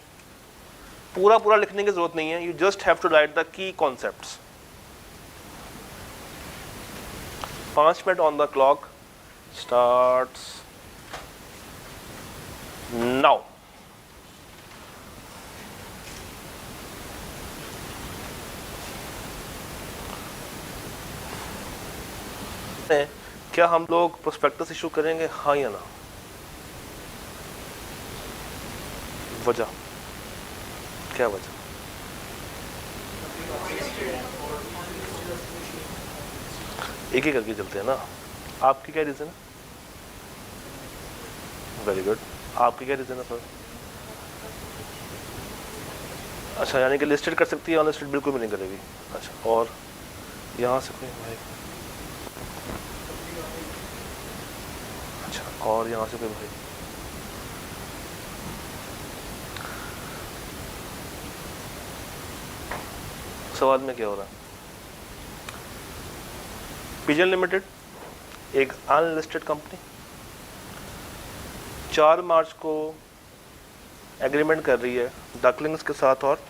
पूरा लिखने की जरूरत नहीं है। You just have to write the key concepts. 5 minute on the clock starts now. क्या हम लोग प्रोस्पेक्टस इशू करेंगे, हाँ या ना? वजह क्या? वजह एक ही करके चलते हैं ना। आपकी क्या रीज़न है? Very good. आपकी क्या रीज़न है सर? अच्छा, यानी कि लिस्टेड कर सकती है, अनलिस्टेड बिल्कुल भी नहीं करेगी। अच्छा, और यहाँ से कोई भाई? अच्छा, और यहाँ से कोई भाई? सवाल में क्या हो रहा है? पिजन लिमिटेड एक अनलिस्टेड कंपनी 4 मार्च को एग्रीमेंट कर रही है डकलिंग्स के साथ और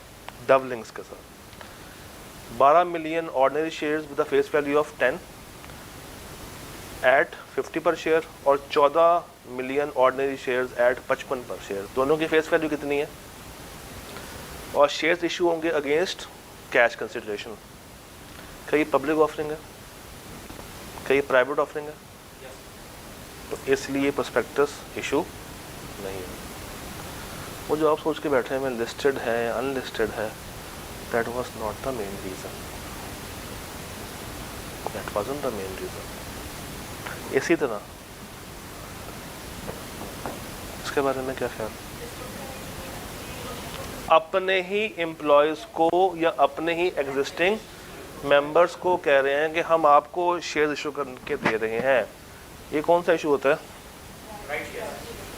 डवलिंग्स के साथ। 12 million ordinary shares with the face value of 10 at 50 per share, और 14 मिलियन ऑर्डिनरी शेयर्स एट 55 पर शेयर। दोनों की फेस वैल्यू कितनी है? और शेयर्स इशू होंगे अगेंस्ट कैश कंसिडरेशन। कई पब्लिक ऑफरिंग है, कई प्राइवेट ऑफरिंग है, तो इसलिए प्रोस्पेक्टस इशू नहीं है। वो जो आप सोच के बैठे हैं मैं लिस्टेड है अनलिस्टेड है, that was not the main reason, that wasn't the main reason. इसी तरह इसके बारे में क्या ख्याल? अपने ही एम्प्लॉयज को या अपने ही एग्जिस्टिंग मेंबर्स को कह रहे हैं कि हम आपको शेयर इशू करके दे रहे हैं, ये कौन सा इशू होता है?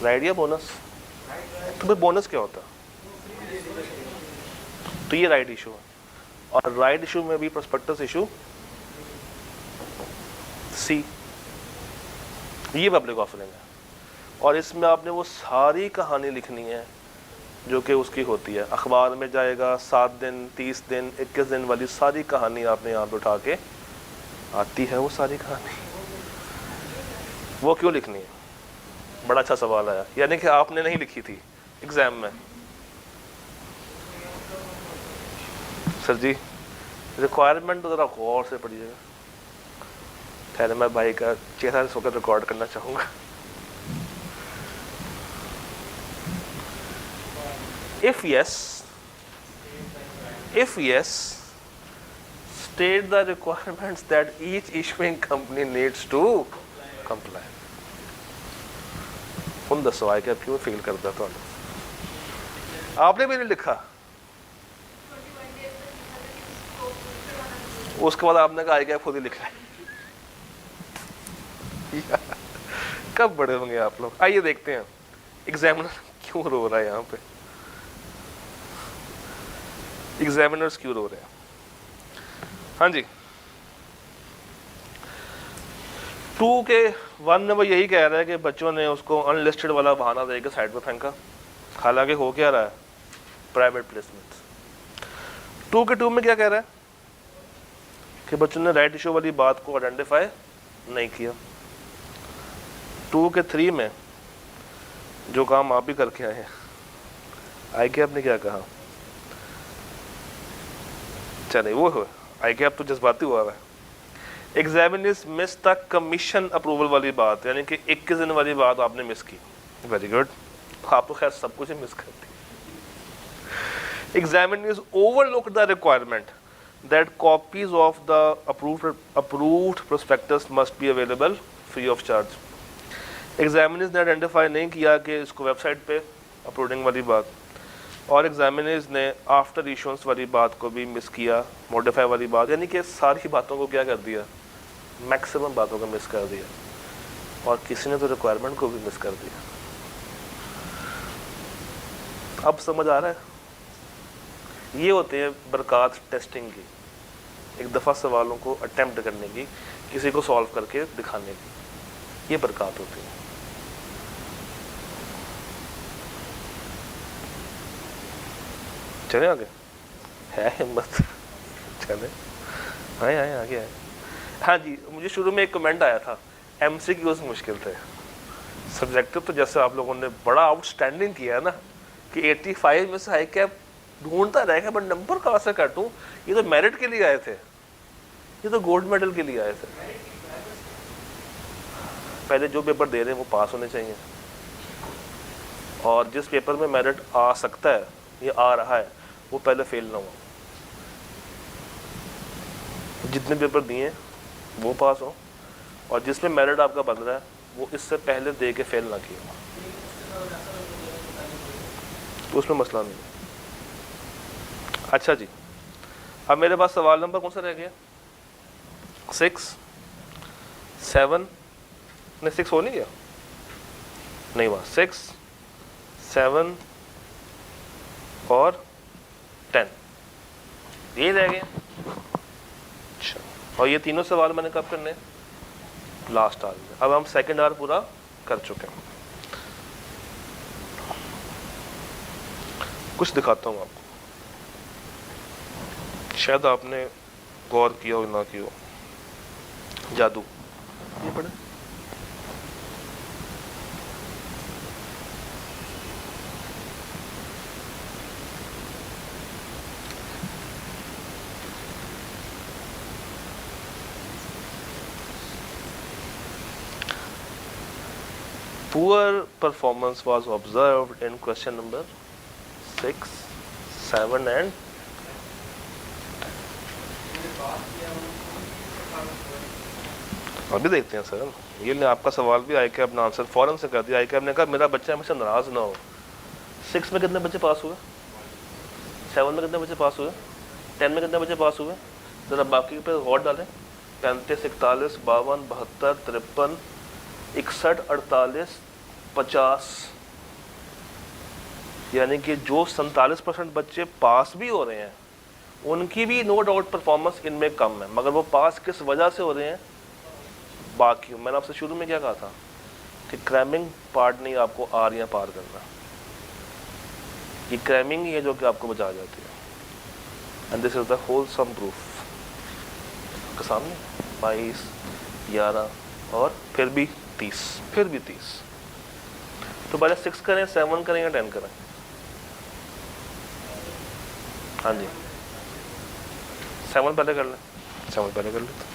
राइट या बोनस? तो भाई बोनस क्या होता है? तो ये राइट इशू है, और राइट इशू में भी प्रोस्पेक्टस इशू सी, ये पब्लिक ऑफरिंग है, और इसमें आपने वो सारी कहानी लिखनी है जो कि उसकी होती है, अखबार में जाएगा 7 दिन 30 दिन 21 दिन वाली सारी कहानी आपने यहाँ पे उठा के आती है, वो सारी कहानी वो क्यों लिखनी है? बड़ा अच्छा सवाल आया, यानी कि आपने नहीं लिखी थी एग्जाम में। सर जी रिक्वायरमेंट तो ज़रा गौर से पढ़िएगा। खैर मैं भाई का चेहरा होकर रिकॉर्ड करना चाहूँगा। If yes, state the requirements that each issuing company needs to comply. उन दसो आए क्या क्यों फेल करता था? आपने भी नहीं लिखा, उसके बाद आपने कहा क्या खुद ही लिख रहे। कब बड़े होंगे आप लोग? आइए देखते हैं एग्जामिनर क्यों रो रहा है यहाँ पे। एग्जामिनर्स क्यों रो रहे हैं? हाँ जी, 2 के 1 में वो यही कह रहा है कि बच्चों ने उसको अनलिस्टेड वाला बहाना देकर साइड पे फेंका, हालांकि हो क्या रहा है? Private placement. 2 के 2 में क्या कह रहा है कि बच्चों ने राइट इशू वाली बात को आइडेंटिफाई नहीं किया। 2 के 3 में जो काम आप भी करके आए हैं, आई के आपने क्या कहा? चले वो हो आई के आप तो जज्बाती हुआ है। Examiners miss the commission approval वाली बात, यानी कि 21 दिन वाली बात आपने मिस की। वेरी गुड, आप तो खैर सब कुछ ही मिस करती। Examiners overlook the requirement that copies of the approved prospectus must be available free of charge. Examiners ने आइडेंटिफाई नहीं किया कि इसको वेबसाइट पे अपलोडिंग वाली बात, और एग्जामिनर्स ने आफ्टर इशुएंस वाली बात को भी मिस किया, मॉडिफाई वाली बात, यानी कि सारी बातों को क्या कर दिया? मैक्सिमम बातों को मिस कर दिया, और किसी ने तो रिक्वायरमेंट को भी मिस कर दिया। अब समझ आ रहा है? ये होते हैं बरक़ात टेस्टिंग की, एक दफ़ा सवालों को अटेम्प्ट करने की, किसी को सॉल्व करके दिखाने की, ये बरक़ात होती है। चले आगे, है हिम्मत? चले आए आए आगे आए। हाँ जी, मुझे शुरू में एक कमेंट आया था MCQs मुश्किल थे, सब्जेक्टिव तो जैसे आप लोगों ने बड़ा आउटस्टैंडिंग किया है ना कि 85 में से आई कैप ढूंढता रहेगा, बट नंबर कहाँ से काटूं? ये तो मेरिट के लिए आए थे, ये तो गोल्ड मेडल के लिए आए थे। पहले जो पेपर दे रहे हैं वो पास होने चाहिए, और जिस पेपर में मेरिट आ सकता है ये आ रहा है वो पहले फेल ना हो। जितने पेपर दिए वो पास हो, और जिसमें मेरिट आपका बन रहा है वो इससे पहले दे के फेल ना किया, तो उसमें मसला नहीं। अच्छा जी, अब मेरे पास सवाल नंबर कौन सा रह गया? 6 7 नहीं 6 हो नहीं गया, नहीं हुआ। 6 7 और 10 ये रह गए। अच्छा, और ये तीनों सवाल मैंने कब करने? लास्ट आवर में। अब हम सेकंड आवर पूरा कर चुके हैं। कुछ दिखाता हूँ आपको, शायद आपने गौर किया हो ना किया हो। जादू, ये पढ़े। Poor performance was observed in question number 6, 7 and अभी देखते हैं सर। ये ले आपका सवाल भी आई कैब ने आंसर फौरन से कर दिया। आई कैब ने कहा मेरा बच्चा हमेशा नाराज ना हो। 6 में कितने बच्चे पास हुए, 7 में कितने बच्चे पास हुए, 10 में कितने बच्चे पास हुए, ज़रा बाकी पे गौर डालें। 35, 41, 52, 72, 53, 61, 48, 50, यानी कि जो 47% बच्चे पास भी हो रहे हैं उनकी भी नो डाउट परफॉर्मेंस इनमें कम है, मगर वो पास किस वजह से हो रहे हैं, बाकी। मैंने आपसे शुरू में क्या कहा था कि क्रैमिंग पार्ट नहीं आपको आर या पार करना, ये क्रैमिंग ही है जो कि आपको बचा जाती है। And this is the wholesome proof के सामने 22, 11 और फिर भी 30, फिर भी 30। तो पहले 6 करें, 7 करें या 10 करें? हाँ जी 7 पहले कर लें, 7 पहले कर लेते।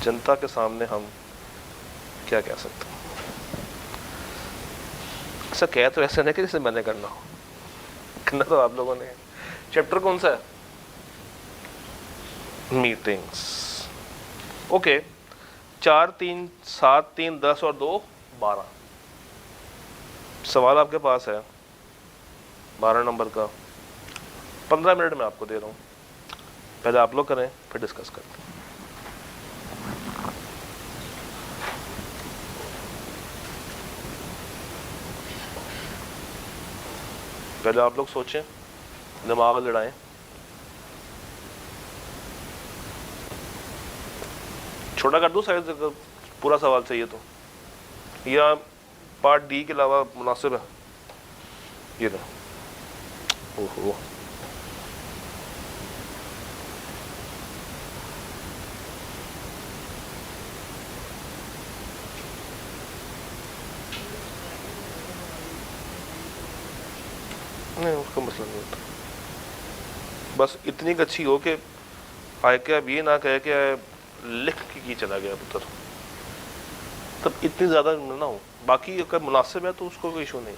जनता के सामने हम क्या कह सकते हैं? ऐसा कह तो ऐसा नहीं कि जैसे मैंने करना हो, करना तो आप लोगों ने। चैप्टर कौन सा है? मीटिंग्स। ओके 4, 3, 7, 3, 10 और 2, 12 सवाल आपके पास है 12 नंबर का। 15 मिनट में आपको दे रहा हूँ, पहले आप लोग करें फिर डिस्कस करते हैं। पहले आप लोग सोचें, दिमाग लड़ाएं। छोटा कर दूं साइज अगर पूरा सवाल चाहिए तो, या पार्ट डी के अलावा मुनासिब है? ये लो। ओहो नहीं, उसका मसला नहीं होता। बस इतनी अच्छी हो कि आए क्या अब ये ना कहे कि लिख के चला गया पुत्र, तब इतनी ज़्यादा ना हो। बाकी अगर मुनासिब है तो उसको कोई इशू नहीं।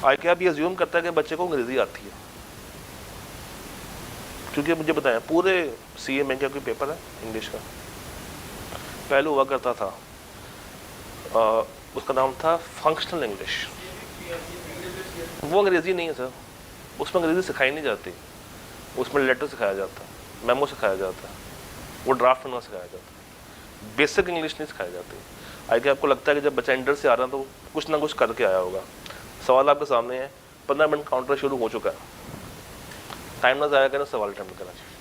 आए क्या भी अज्यूम करता है कि बच्चे को अंग्रेज़ी आती है, क्योंकि मुझे बताया पूरे CA में क्या कोई पेपर है इंग्लिश का, पहले हुआ करता था उसका नाम था फंक्शनल इंग्लिश। वो अंग्रेज़ी नहीं है सर, उसमें अंग्रेज़ी सिखाई नहीं जाती, उसमें लेटर सिखाया जाता है, मेमो सिखाया जाता है, वो ड्राफ्ट बनना सिखाया जाता है, बेसिक इंग्लिश नहीं सिखाई जाती। आई कि आपको लगता है कि जब बच्चा इंटर से आ रहा है तो कुछ ना कुछ करके आया होगा। सवाल आपके सामने है, 15 मिनट काउंटर शुरू हो चुका है, टाइम ना ज़ाया करें, सवाल अटेम्प्ट करना चाहिए।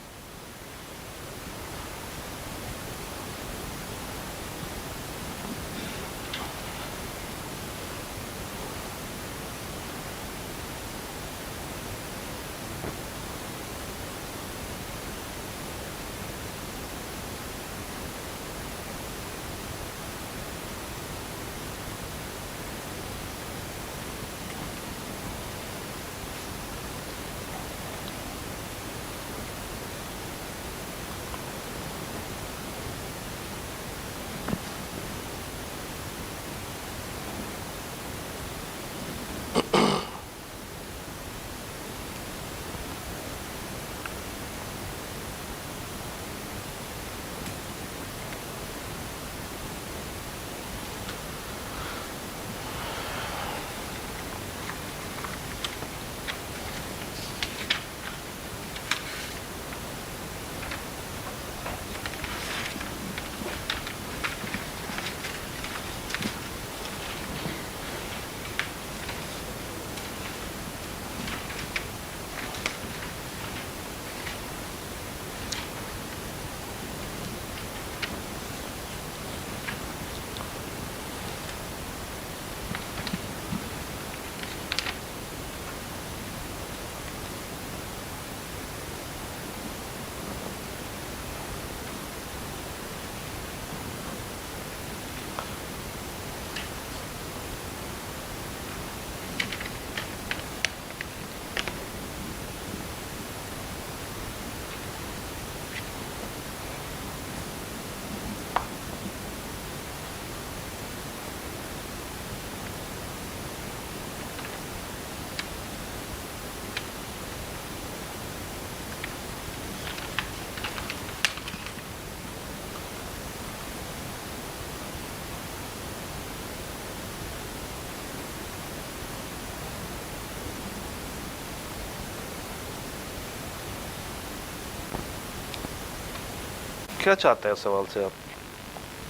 क्या चाहते हैं सवाल से आप,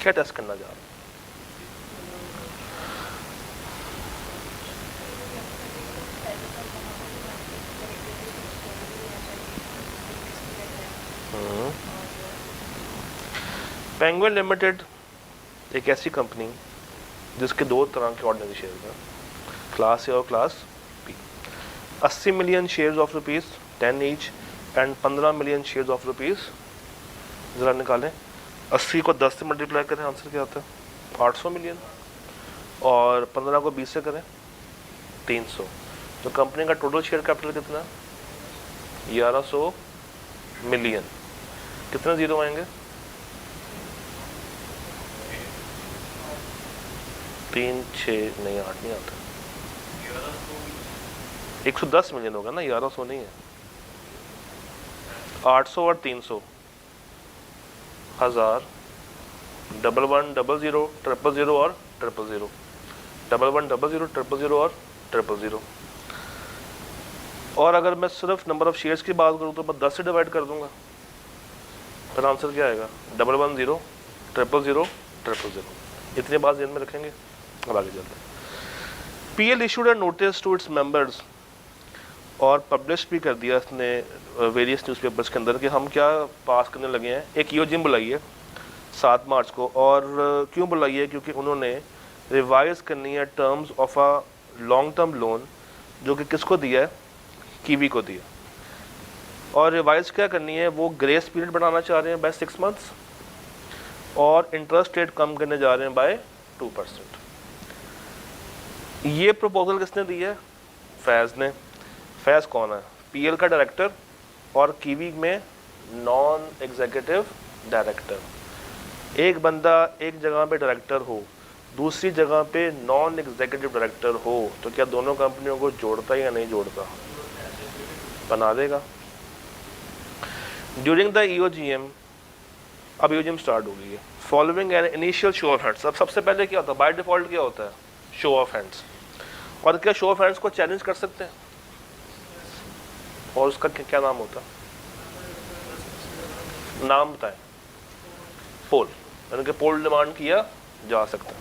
क्या टेस्ट करना चाह रहे हैं? पेंगुइन लिमिटेड एक ऐसी कंपनी जिसके दो तरह के ऑर्डिनरी शेयर हैं, क्लास ए और class B. 80 million shares of rupees 10 each and 15 million shares of rupees, ज़रा निकालें 80 को 10 से मल्टीप्लाई करें, आंसर क्या आता है? 800 मिलियन। और 15 को 20 से करें 300। तो कंपनी का टोटल शेयर कैपिटल कितना? 1100 मिलियन। कितने जीरो आएंगे? 3 6 नहीं 8 नहीं आता, 110 मिलियन होगा ना, 1100 नहीं है। 800 और 300 1000 11 00 000 और 000 11 00 000 और 000। और अगर मैं सिर्फ नंबर ऑफ शेयर्स की बात करूं तो मैं 10 से डिवाइड कर दूंगा, फिर आंसर क्या आएगा? 110 000 000 000। इतनी बात ध्यान में रखेंगे। अब आगे चलते हैं। PL issued a notice to its members, और पब्लिश भी कर दिया इसने वेरियस न्यूज़पेपर्स के अंदर कि हम क्या पास करने लगे हैं। एक ईओजिम बुलाई है 7 मार्च को, और क्यों बुलाई है? क्योंकि उन्होंने रिवाइज करनी है terms of a long term loan जो कि किसको दिया है? कीवी को दिया। और रिवाइज क्या करनी है? वो ग्रेस पीरियड बनाना चाह रहे हैं बाय 6 मंथ्स, और इंटरेस्ट रेट कम करने जा रहे हैं बाय 2%। ये प्रपोजल किसने दी है? फैज़ ने। फैज़ कौन है? पीएल का डायरेक्टर और कीवी में नॉन एग्जीक्यूटिव डायरेक्टर। एक बंदा एक जगह पे डायरेक्टर हो, दूसरी जगह पे नॉन एग्जीक्यूटिव डायरेक्टर हो, तो क्या दोनों कंपनियों को जोड़ता या नहीं जोड़ता? बना देगा। ड्यूरिंग द ईओजीएम, अब ईओजीएम स्टार्ट हो गई है, following an initial show off hands. अब सबसे पहले क्या होता है? बाय डिफॉल्ट क्या होता है? Show off hands. और क्या शो ऑफ हैंड्स को चैलेंज कर सकते हैं? और उसका क्या नाम होता है? नाम बताएं। पोल, यानी कि पोल डिमांड किया जा सकता है।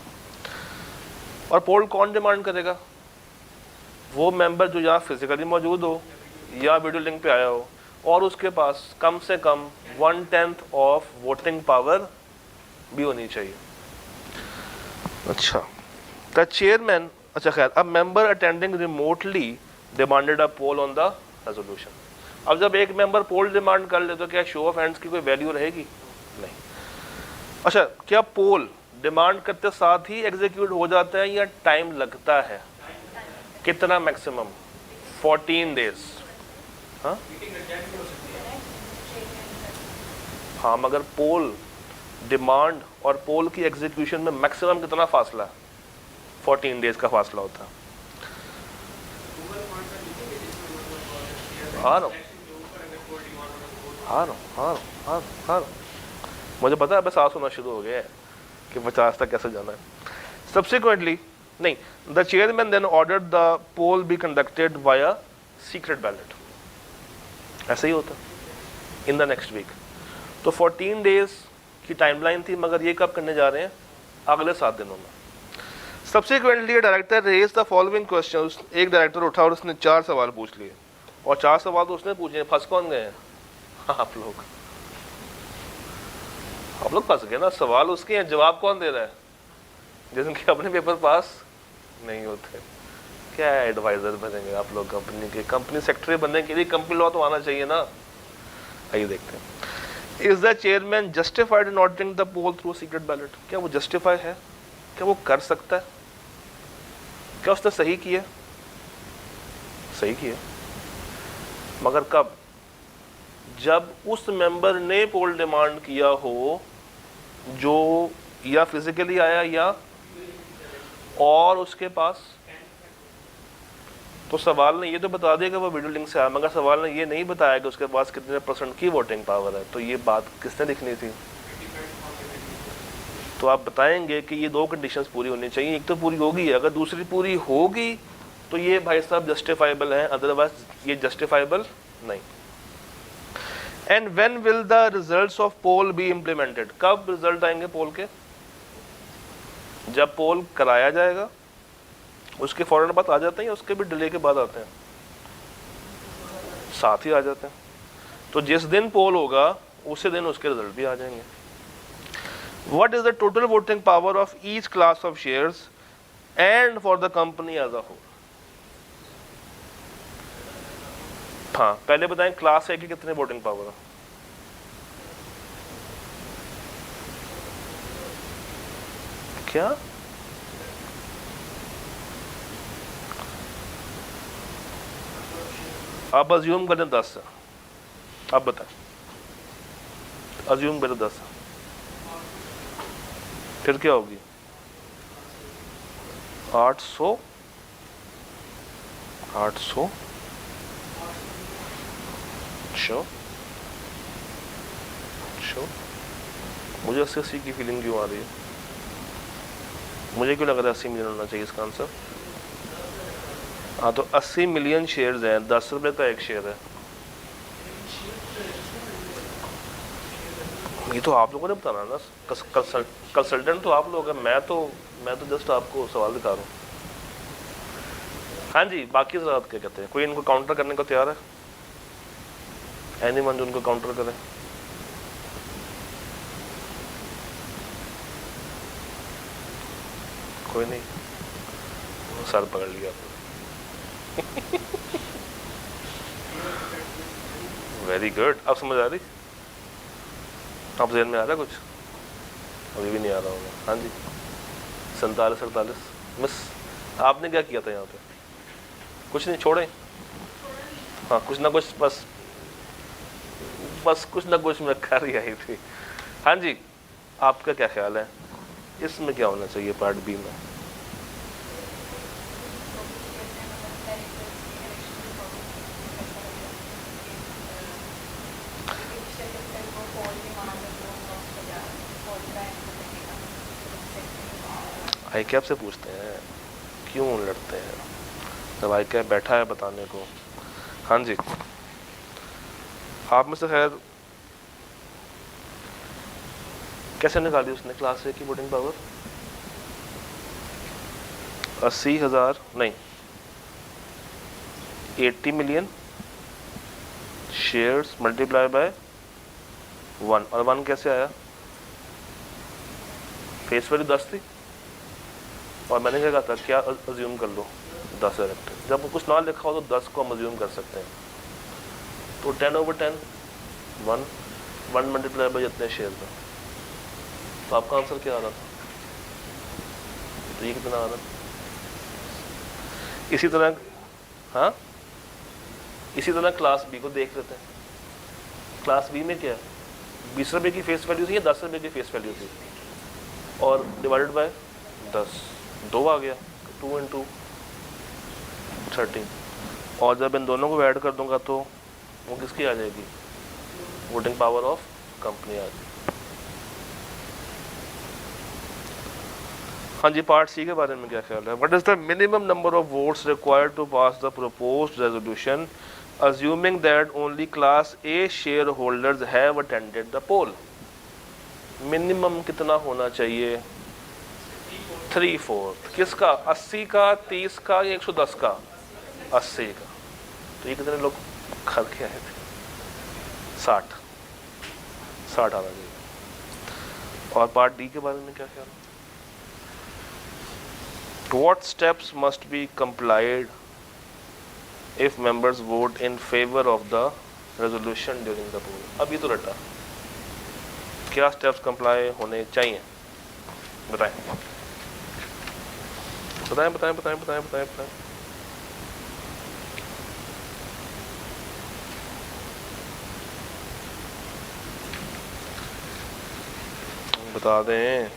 और पोल कौन डिमांड करेगा? वो मेंबर जो या फिजिकली मौजूद हो या वीडियो लिंक पे आया हो, और उसके पास कम से कम 1/10 ऑफ वोटिंग पावर भी होनी चाहिए। अच्छा, द चेयरमैन, अच्छा खैर, अब member attending remotely demanded a poll on the resolution. अब जब एक मेंबर पोल डिमांड कर ले तो क्या शो ऑफ हैंड्स की कोई वैल्यू रहेगी? नहीं। अच्छा, क्या पोल डिमांड करते साथ ही एग्जीक्यूट हो जाता है या टाइम लगता है? कितना मैक्सिमम? 14 डेज। हाँ हाँ, मगर पोल डिमांड और पोल की एग्जीक्यूशन में मैक्सिमम कितना फासला है? 14 डेज का फासला होता है। हाँ, मुझे पता है, बस सांस होना शुरू हो गया है कि 50 तक कैसे जाना है। सब्सिक्वेंटली नहीं, the chairman then ordered the poll be conducted via secret ballot. ऐसे ही होता इन द नेक्स्ट वीक। तो 14 डेज की टाइमलाइन थी, मगर ये कब करने जा रहे हैं? अगले 7 दिनों में। Subsequently director raise the following questions. एक डायरेक्टर उठा और उसने 4 सवाल पूछ लिए, और 4 सवाल तो उसने पूछे, फंस कौन गए हैं? आप लोग फंस गए ना। सवाल उसके हैं, जवाब कौन दे रहा है? जिनके अपने पेपर पास नहीं होते। क्या एडवाइजर बनेंगे आप लोग कंपनी के? कंपनी सेक्रेटरी बनने के लिए कंपनी लॉ तो आना चाहिए ना। आइए देखते हैं। Is the chairman justified in ordering the poll through secret ballot? क्या वो जस्टिफाई है? क्या वो कर सकता है? क्या उसने सही किया? सही किया, मगर कब? जब उस मेंबर ने पोल डिमांड किया हो जो या फिजिकली आया या और उसके पास। तो सवाल ने ये तो बता दिया कि वो वीडियो लिंक से आया, मगर सवाल ने ये नहीं बताया कि उसके पास कितने % की वोटिंग पावर है। तो ये बात किसने लिखनी थी? तो आप बताएंगे कि ये 2 कंडीशंस पूरी होनी चाहिए। एक तो पूरी होगी, अगर दूसरी पूरी होगी तो ये भाई साहब जस्टिफाइबल है, अदरवाइज ये जस्टिफाइबल नहीं। And when will the results of poll be implemented, कब रिजल्ट आएंगे पोल के? जब पोल कराया जाएगा उसके फौरन बाद आ जाते हैं या उसके भी डिले के बाद आते हैं? साथ ही आ जाते हैं। तो जिस दिन पोल होगा उसी दिन उसके रिजल्ट भी आ जाएंगे। What is the total voting power of each class of shares and for the company as a whole? हाँ, पहले बताएं क्लास ए की कितने वोटिंग पावर है? क्या? आप अज्यूम करें 10 है, आप बताएं, अज्यूम करें 10 है, फिर क्या होगी? 800 श्योर मुझे 80 की फीलिंग क्यों आ रही है? मुझे क्यों लग रहा है 80 मिलियन होना चाहिए इसका आंसर? हाँ, तो 80 मिलियन शेयर्स हैं, 10 रुपए का एक शेयर है। ये तो आप लोगों ने बताना ना, कंसल्टेंट तो आप लोग हैं, मैं तो जस्ट आपको सवाल दिखा रहा हूँ। हाँ जी, बाकी ज़रात क्या कहते हैं? कोई इनको काउंटर करने को तैयार है? एनीवन जो उनको काउंटर करे? कोई नहीं, सर पकड़ लिया आपने। वेरी गुड, अब समझ आ रही? आप ज़हन में आ रहा कुछ? अभी भी नहीं आ रहा होगा। हाँ जी, 47-48। मिस, आपने क्या किया था यहाँ पे? कुछ नहीं, छोड़े। हाँ, कुछ ना कुछ, बस कुछ ना कुछ मैं कर ही आई थी। हाँ जी, आपका क्या ख्याल है इसमें क्या होना चाहिए पार्ट बी में? आई कैब से पूछते हैं, क्यों लड़ते हैं जब आई कैब बैठा है बताने को। हाँ जी, आप में से खैर कैसे निकाली उसने क्लास ए की वोटिंग पावर? 80,000 नहीं, 80 मिलियन शेयर्स मल्टीप्लाई बाय 1, और 1 कैसे आया? फेस वैल्यू 10 थी और मैंने क्या कहा था, क्या अज्यूम कर लो 10 डायरेक्ट। जब कुछ ना लिखा हो तो 10 को हम अज्यूम कर सकते हैं। तो 10/10 1 मल्टीप्लाई बाय जितने शेयर था, तो आपका आंसर क्या आ रहा था? तो ये कितना आ रहा था? इसी तरह, हाँ, इसी तरह क्लास बी को देख लेते हैं। क्लास बी में क्या है? 20 रुपये की फेस वैल्यू थी या 10 रुपये की फेस वैल्यू थी, और डिवाइडेड बाय 10, 2 आ गया। 2 × 2 13, और जब इन दोनों को ऐड कर दूंगा तो वो किसकी आ जाएगी? वोटिंग पावर ऑफ कंपनी आ जाएगी। हाँ जी, पार्ट सी के बारे में क्या ख्याल है? What is the minimum number of votes required to pass the proposed resolution assuming that only class A shareholders have attended the poll? Minimum कितना होना चाहिए? 3/4 किसका? 80 का, 30 का या 110 का? 80 का। तो ये कितने लोग खा के आए थे? 60 आना चाहिए। और पार्ट डी के बारे में क्या ख्याल? What steps must be complied if members vote in favor of the resolution during the poll? अब ये तो रटा, क्या स्टेप्स कंप्लाई होने चाहिए? बताएं बताएं बताएं बताएं बताएं बताएं बताएं। बता दें।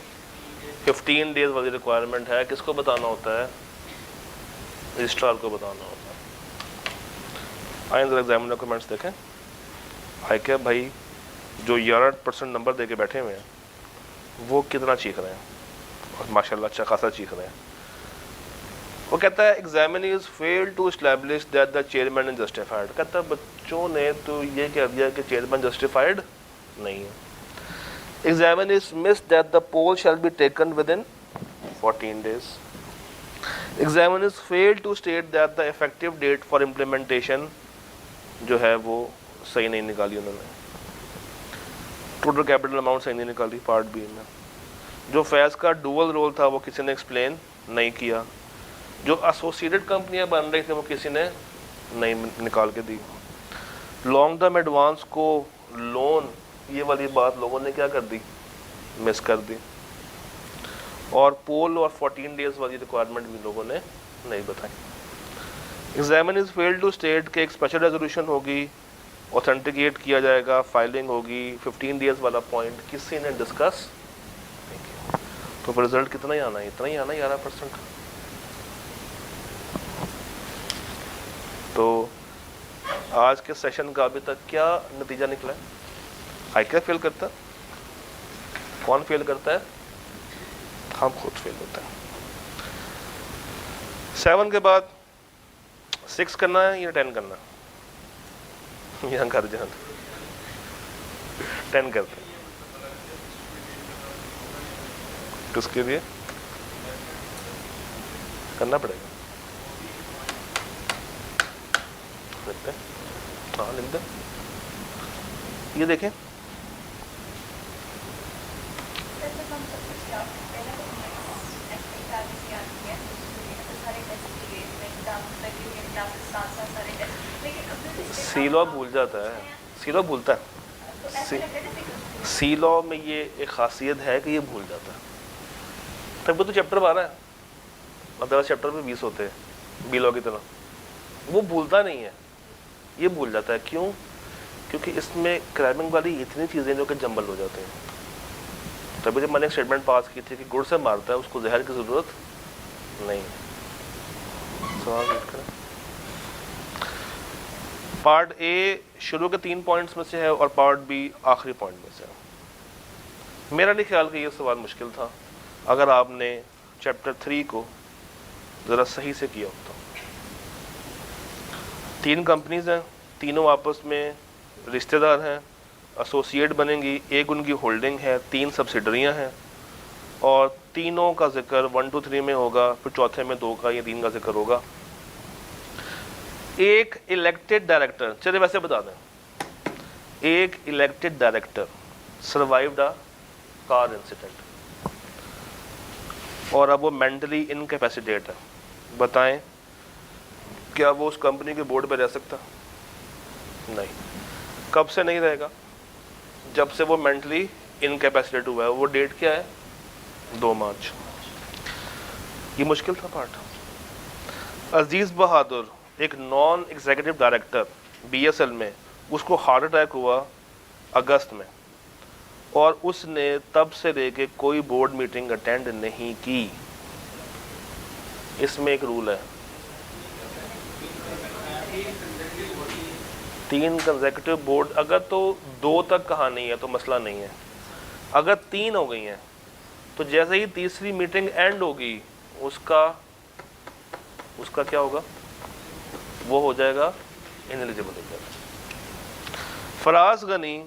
15 डेज वाली रिक्वायरमेंट है, किसको बताना होता है? रजिस्ट्रार को बताना होता है। आए जरा एग्जामिनर कमेंट्स देखें। आई क्या भाई जो 11% नंबर दे के बैठे हुए हैं वो कितना चीख रहे हैं, और माशाल्लाह अच्छा खासा चीख रहे हैं। वो कहता है examiner is failed to establish that the chairman is justified. कहता है बच्चों ने तो ये कह दिया कि चेयरमैन जस्टिफाइड नहीं है। Examine is miss that the poll shall be taken within 14 days। Examine is fail to state that the effective date for implementation जो है वो सही नहीं निकाली उन्होंने। टोटल कैपिटल अमाउंट सही नहीं निकाली पार्ट बी में। जो फैज़ का डुअल रोल था वो किसी ने एक्सप्लेन नहीं किया। जो एसोसिएटेड कंपनियां बन रही थी वो किसी ने नहीं निकाल के दी। लॉन्ग टर्म एडवांस को लोन, ये वाली बात लोगों ने क्या कर दी, मिस कर दी। और पोल और 14 days वाली रिक्वायरमेंट भी लोगों ने नहीं बताई। Examine is failed to state के एक स्पेशल रेजोल्यूशन होगी, ऑथेंटिकेट किया जाएगा, फाइलिंग होगी। 15 days वाला पॉइंट किसी ने डिस्कस नहीं किया। तो फिर रिजल्ट कितना ही आना है, इतना ही आना है 11%। तो आज के सेशन का अभी तक क्या नतीजा निकला है? आईक्यू फेल करता है? कौन फेल करता है? हम खुद फेल होते हैं। 7 के बाद 6 करना है या 10 करना है? यहाँ कर जान 10 करते हैं। किसके लिए करना पड़ेगा? लिखते हैं, हाँ लिख दे। ये देखें, सी लॉ भूल जाता है, सी लॉ भूलता है। सी लॉ में ये एक खासियत है कि ये भूल जाता है। तब तो चैप्टर 12 है, मतलब चैप्टर में 20 होते हैं बी लॉ की तरह। वो भूलता नहीं है, ये भूल जाता है। क्यों? क्योंकि इसमें क्रैबिंग वाली इतनी चीज़ें जो कि जंबल हो जाते हैं। तभी जब मैंने एक स्टेटमेंट पास की थी कि गुड़ से मारता है उसको जहर की ज़रूरत नहीं। सवाल वेट करें। पार्ट ए शुरू के 3 पॉइंट्स में से है और पार्ट बी आखिरी पॉइंट में से है। मेरा नहीं ख्याल कि ये सवाल मुश्किल था अगर आपने चैप्टर 3 को ज़रा सही से किया होता। 3 कंपनीज हैं, तीनों आपस में रिश्तेदार हैं, एसोसिएट बनेंगी। एक उनकी होल्डिंग है, 3 सब्सिडरियां हैं और तीनों का जिक्र 1 to 3 में होगा, फिर चौथे में 2 का या 3 का जिक्र होगा। एक इलेक्टेड डायरेक्टर, चलिए वैसे बता दें, एक elected director survived a car incident और अब वो मेंटली इनकैपेसिटेट है। बताएं क्या वो उस कंपनी के बोर्ड पे रह सकता? नहीं। कब से नहीं रहेगा? जब से वो मेंटली इनकैपेसिटेट हुआ है। वो डेट क्या है? 2 मार्च। ये मुश्किल था पार्ट। अजीज बहादुर एक नॉन एग्जीक्यूटिव डायरेक्टर बीएसएल में, उसको हार्ट अटैक हुआ अगस्त में और उसने तब से लेके कोई बोर्ड मीटिंग अटेंड नहीं की। इसमें एक रूल है, 3 कंसेक्यूटिव बोर्ड, अगर तो 2 तक कहानी है तो मसला नहीं है। अगर 3 हो गई हैं तो जैसे ही तीसरी मीटिंग एंड होगी उसका क्या होगा? वो हो जाएगा इनएलिजिबल हो जाएगा। Faraz Ghani,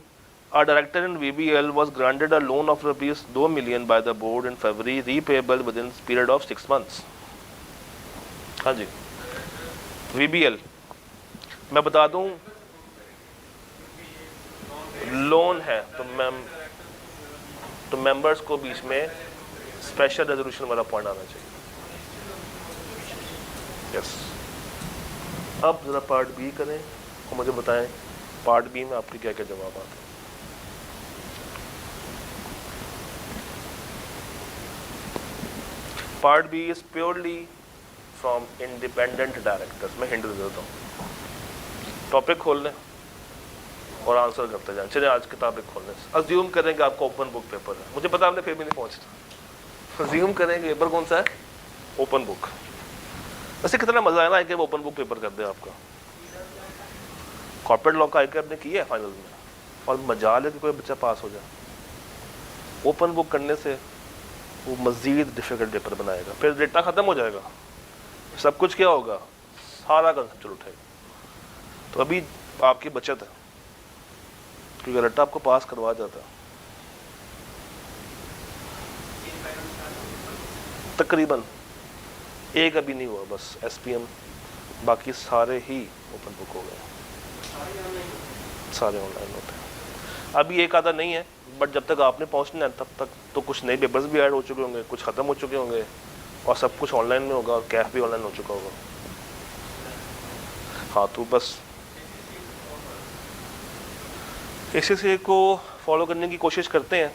a director in VBL, was granted a loan of rupees 2 million by the board in February, repayable within period of 6 months। हाँ जी, VBL मैं बता दूं लोन है तो मेंबर्स को बीच में स्पेशल रेजोल्यूशन वाला पॉइंट आना चाहिए। यस। अब जरा पार्ट बी करें और मुझे बताएं पार्ट बी में आपके क्या क्या जवाब आते हैं। Part B is purely from independent directors. मैं हिंट दे देता हूँ, टॉपिक खोल लें और आंसर करते जाएं। चलिए आज किताब एक खोलने से अज्यूम करें कि आपका ओपन बुक पेपर है। मुझे पता आपने फिर भी नहीं पहुँचना। अज्यूम करें कि पेपर कौन सा है? Open book. वैसे कितना मजा आया ना कि ओपन बुक पेपर कर दे आपका। कॉर्पोरेट लॉ का आईक्यू आपने किया है फाइनल में और मजाल है कि कोई बच्चा पास हो जाए। ओपन बुक करने से वो मजीद डिफिकल्ट पेपर बनाएगा, फिर डेटा खत्म हो जाएगा, सब कुछ क्या होगा, सारा कंसेप्चुअल उठेगा। तो अभी आपकी बचत है, क्योंकि रट्टा आपको पास करवा जाता है तकरीबन। एक अभी नहीं हुआ बस SPM, बाकी सारे ही ओपन बुक हो गए, सारे ऑनलाइन होते हैं। अभी एक आधा नहीं है, बट जब तक आपने पहुंचना है तब तक तो कुछ नए पेपर्स भी ऐड हो चुके होंगे, कुछ ख़त्म हो चुके होंगे, और सब कुछ ऑनलाइन में होगा, और कैफ भी ऑनलाइन हो चुका होगा। हाँ, तो बस ACCA को फॉलो करने की कोशिश करते हैं,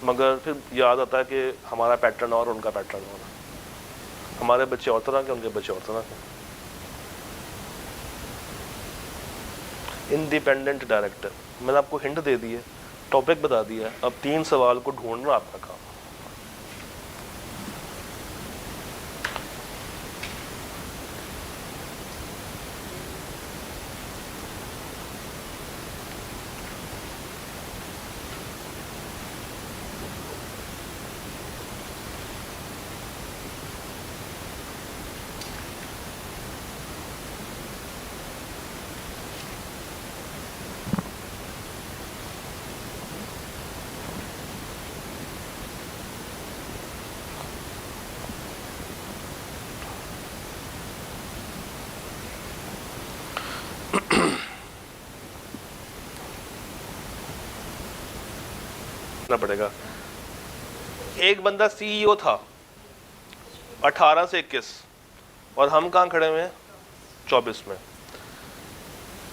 मगर फिर याद आता है कि हमारा पैटर्न और उनका पैटर्न और, हमारे बच्चे और तरह के, उनके बच्चे और तरह के। इंडिपेंडेंट डायरेक्टर, मैंने आपको हिंट दे दी है, टॉपिक बता दिया है, अब 3 सवाल को ढूंढना आपका काम। पड़ेगा। एक बंदा CEO था 18 से 21, और हम कहाँ खड़े हुए हैं 24 में।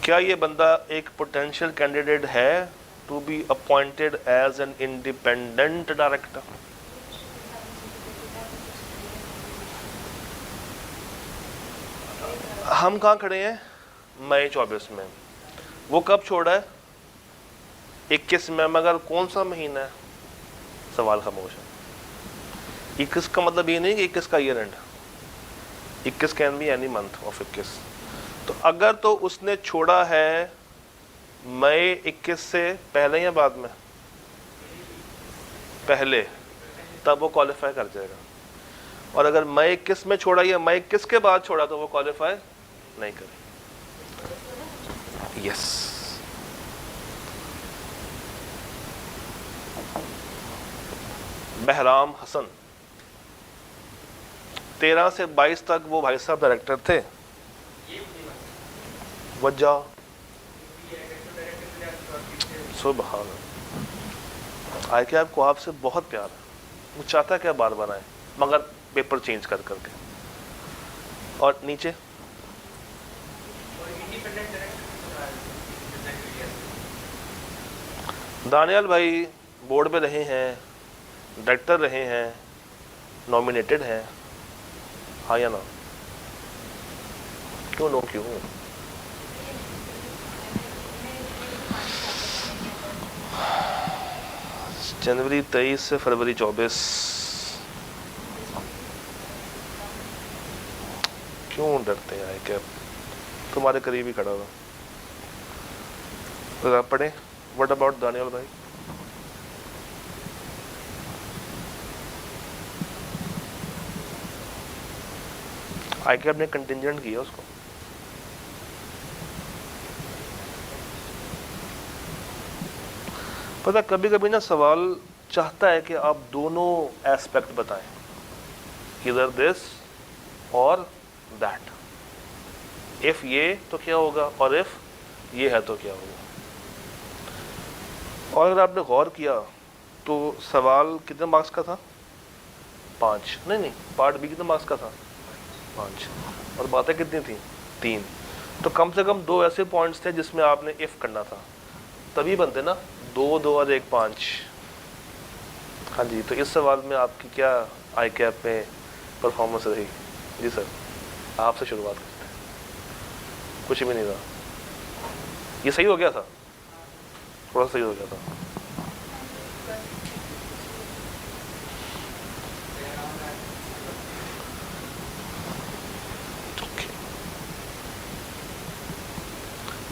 क्या ये बंदा एक पोटेंशियल कैंडिडेट है to be appointed as an independent director? हम कहाँ खड़े हैं मई 24 में, वो कब छोड़ा है 21 में, मगर कौन सा महीना है, सवाल खामोश है। 21 का मतलब ये नहीं कि 21 का year and, 21 can be any month of 21। तो अगर तो उसने छोड़ा है मई 21 से पहले या बाद में, पहले, तब वो क्वालिफाई कर जाएगा। और अगर मई 21 में छोड़ा या मई 21 के बाद छोड़ा तो वो क्वालिफाई नहीं करेगा। यस, बहराम हसन 13 से 22 तक वो भाई साहब डायरेक्टर थे। वजह सुभान आई के आपको आपसे बहुत प्यार है, वो चाहता है क्या बार बार आए, मगर पेपर चेंज कर करके। और नीचे दानियाल भाई बोर्ड पे रहे हैं, डायरेक्टर रहे हैं, नॉमिनेटेड हैं, हाँ या ना? क्यों नो क्यों? जनवरी 23 से फरवरी 24। क्यों डरते हैं क्या? तुम्हारे करीब ही खड़ा हुआ। तो आप पढ़े, व्हाट अबाउट दानियाल भाई? ICAP ने कंटिजेंट किया उसको। पता कभी कभी ना सवाल चाहता है कि आप दोनों एस्पेक्ट बताएं, इधर दिस और दैट। इफ ये तो क्या होगा, और इफ ये है तो क्या होगा। और अगर आपने गौर किया तो सवाल कितने मार्क्स का था? 5। नहीं, पार्ट बी कितने मार्क्स का था? 5। और बातें कितनी थी? 3। तो कम से कम 2 ऐसे पॉइंट्स थे जिसमें आपने इफ करना था, तभी बनते ना 2, 2 और 1, 5। हाँ जी, तो इस सवाल में आपकी क्या ICAP में परफॉर्मेंस रही? जी सर, आपसे शुरुआत करते हैं। कुछ भी नहीं था, ये सही हो गया था, थोड़ा सही हो गया था।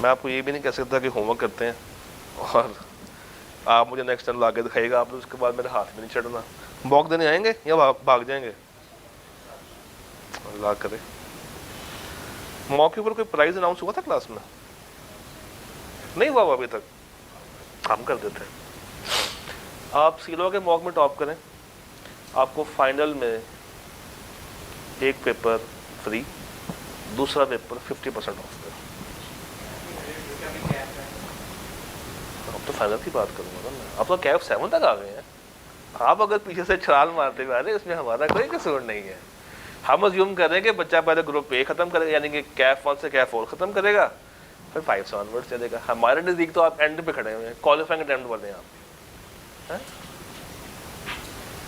मैं आपको ये भी नहीं कह सकता कि होमवर्क करते हैं और आप मुझे नेक्स्ट टाइम लाके दिखाइएगा, आपने उसके बाद मेरे हाथ में नहीं चढ़ना। मॉक देने आएंगे या भाग जाएंगे? अल्लाह करे। मॉक के ऊपर कोई प्राइज अनाउंस हुआ था क्लास में? नहीं हुआ वो अभी तक, हम कर देते हैं। आप सीलो के मॉक में टॉप करें, आपको फाइनल में एक पेपर फ्री, दूसरा पेपर 50% ऑफ है। अब तो फाइनल की बात करूंगा ना मैं, आप तो कैफ 7 तक आ गए हैं। आप अगर पीछे से छलाल मारते हुए आ रहे हैं, इसमें हमारा कोई कसूर नहीं है। हम अज्यूम कर रहे हैं कि बच्चा पहले ग्रुप ए खत्म करेगा, यानी कि कैफ 1 से कैफ 4 खत्म करेगा, फिर 5 से ऑनवर्ड चलेगा। हमारे नज़दीक तो आप एंड पे खड़े हुए हैं, क्वालिफाइंग अटेम्प्ट वाले हैं आप, है?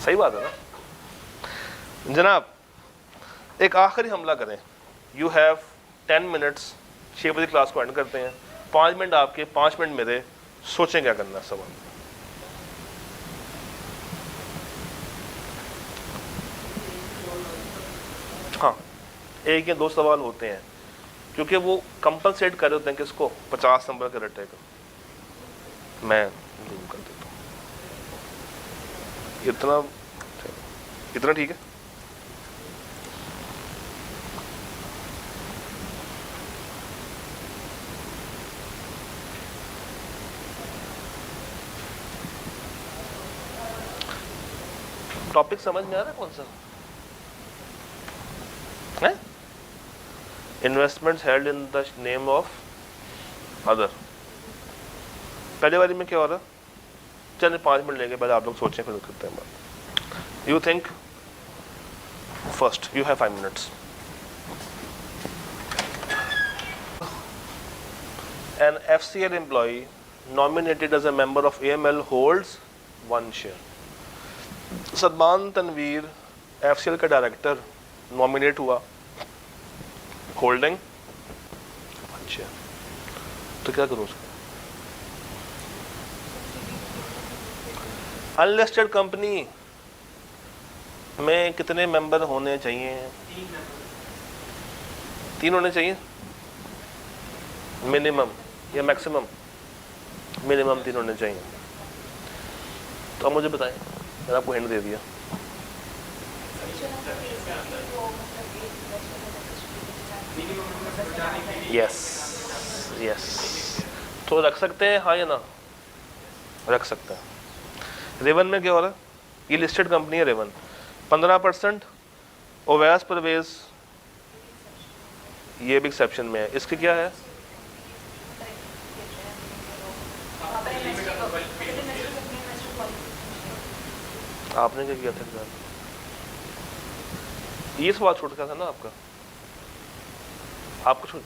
सही बात है ना जनाब। एक आखिरी हमला करें, यू हैव 10 मिनट्स, 6 बजे क्लास को एंड करते हैं, 5 मिनट आपके, 5 मिनट मेरे, सोचें क्या करना है सवाल। हाँ, एक या दो सवाल होते हैं, क्योंकि वो कंपनसेट कर रहे होते हैं किसको, 50 नंबर के रटे को। मैं जूम कर देता हूँ, इतना ठीक है। टॉपिक समझ में आ रहा है कौन सा है? Investments held in the name of other. पहले वाली में क्या हो रहा है? चलिए 5 मिनट लेंगे, पहले आप लोग सोचें, फिर करते हैं बात। You think first, you have 5 minutes. An FCL employee nominated as a member of AML holds 1 share. Salman Tanveer FCL का डायरेक्टर नॉमिनेट हुआ, होल्डिंग 1 share। तो क्या करूँ उसका? अनलिस्टेड कंपनी में कितने मेंबर होने चाहिए? 3 होने चाहिए मिनिमम, या मैक्सिमम? मिनिमम 3 होने चाहिए। तो अब मुझे बताएं, मैंने आपको हिंट दे दिया। यस यस, तो रख सकते हैं हाँ या ना? रख सकते हैं। रेवन में क्या हो रहा है? ये लिस्टेड कंपनी है रेवन, 15%। ओवैस परवेज ये भी एक्सेप्शन में है, इसके क्या है? आपने क्या किया था एग्जाम? ये सवाल छूट गया था ना आपका, आपको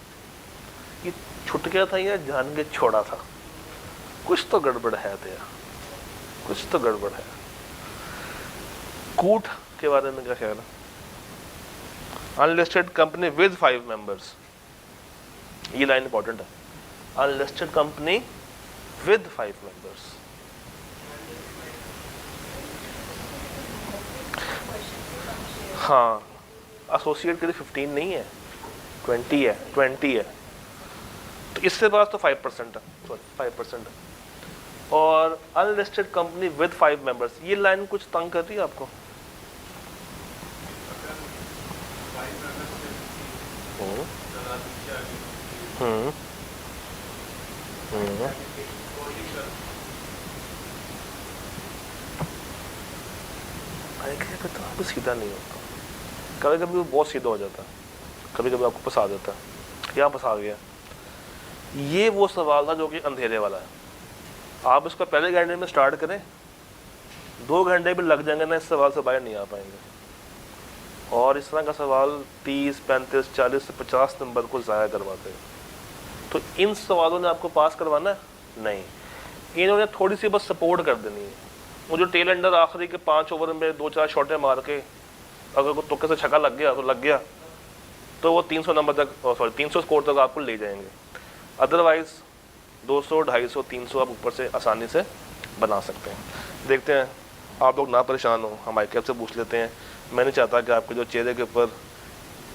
ये छूट गया था या जान के छोड़ा था? कुछ तो गड़बड़ है तेरा, कुछ तो गड़बड़ है। कूट के बारे में क्या ख्याल है? अनलिस्टेड कंपनी विद 5 मेंबर्स, ये लाइन इंपॉर्टेंट है। Unlisted company with 5 members. हाँ, एसोसिएट के लिए 15 नहीं है, 20 है, 20 है, तो इससे बाद तो 5% है, सॉरी 5% है। और अनलिस्टेड कंपनी विद 5 मेंबर्स, ये लाइन कुछ तंग कर रही है आपको? तो आपको सीधा नहीं होता, कभी कभी वो बहुत सीधा हो जाता है, कभी कभी आपको फंसा देता है। यहाँ फंसा गया। ये वो सवाल था जो कि अंधेरे वाला है। आप इसको पहले घंटे में स्टार्ट करें, 2 घंटे भी लग जाएंगे ना, इस सवाल से बाहर नहीं आ पाएंगे। और इस तरह का सवाल 30, 35, 40 से 50 नंबर को ज़ाया करवाते हैं। तो इन सवालों ने आपको पास करवाना है नहीं, इन्होंने थोड़ी सी बस सपोर्ट कर देनी है। वो जो टेल एंडर आखिरी के 5 ओवर में 2-4 शॉटें मार के अगर को तुक्के से छक्का लग गया तो लग गया, तो वो 300 नंबर तक, सॉरी 300 स्कोर तक आपको ले जाएंगे। अदरवाइज 200, 250, 300 आप ऊपर से आसानी से बना सकते हैं। देखते हैं, आप लोग ना परेशान हो, हम आईकैप से पूछ लेते हैं। मैं नहीं चाहता कि आपके जो चेहरे के ऊपर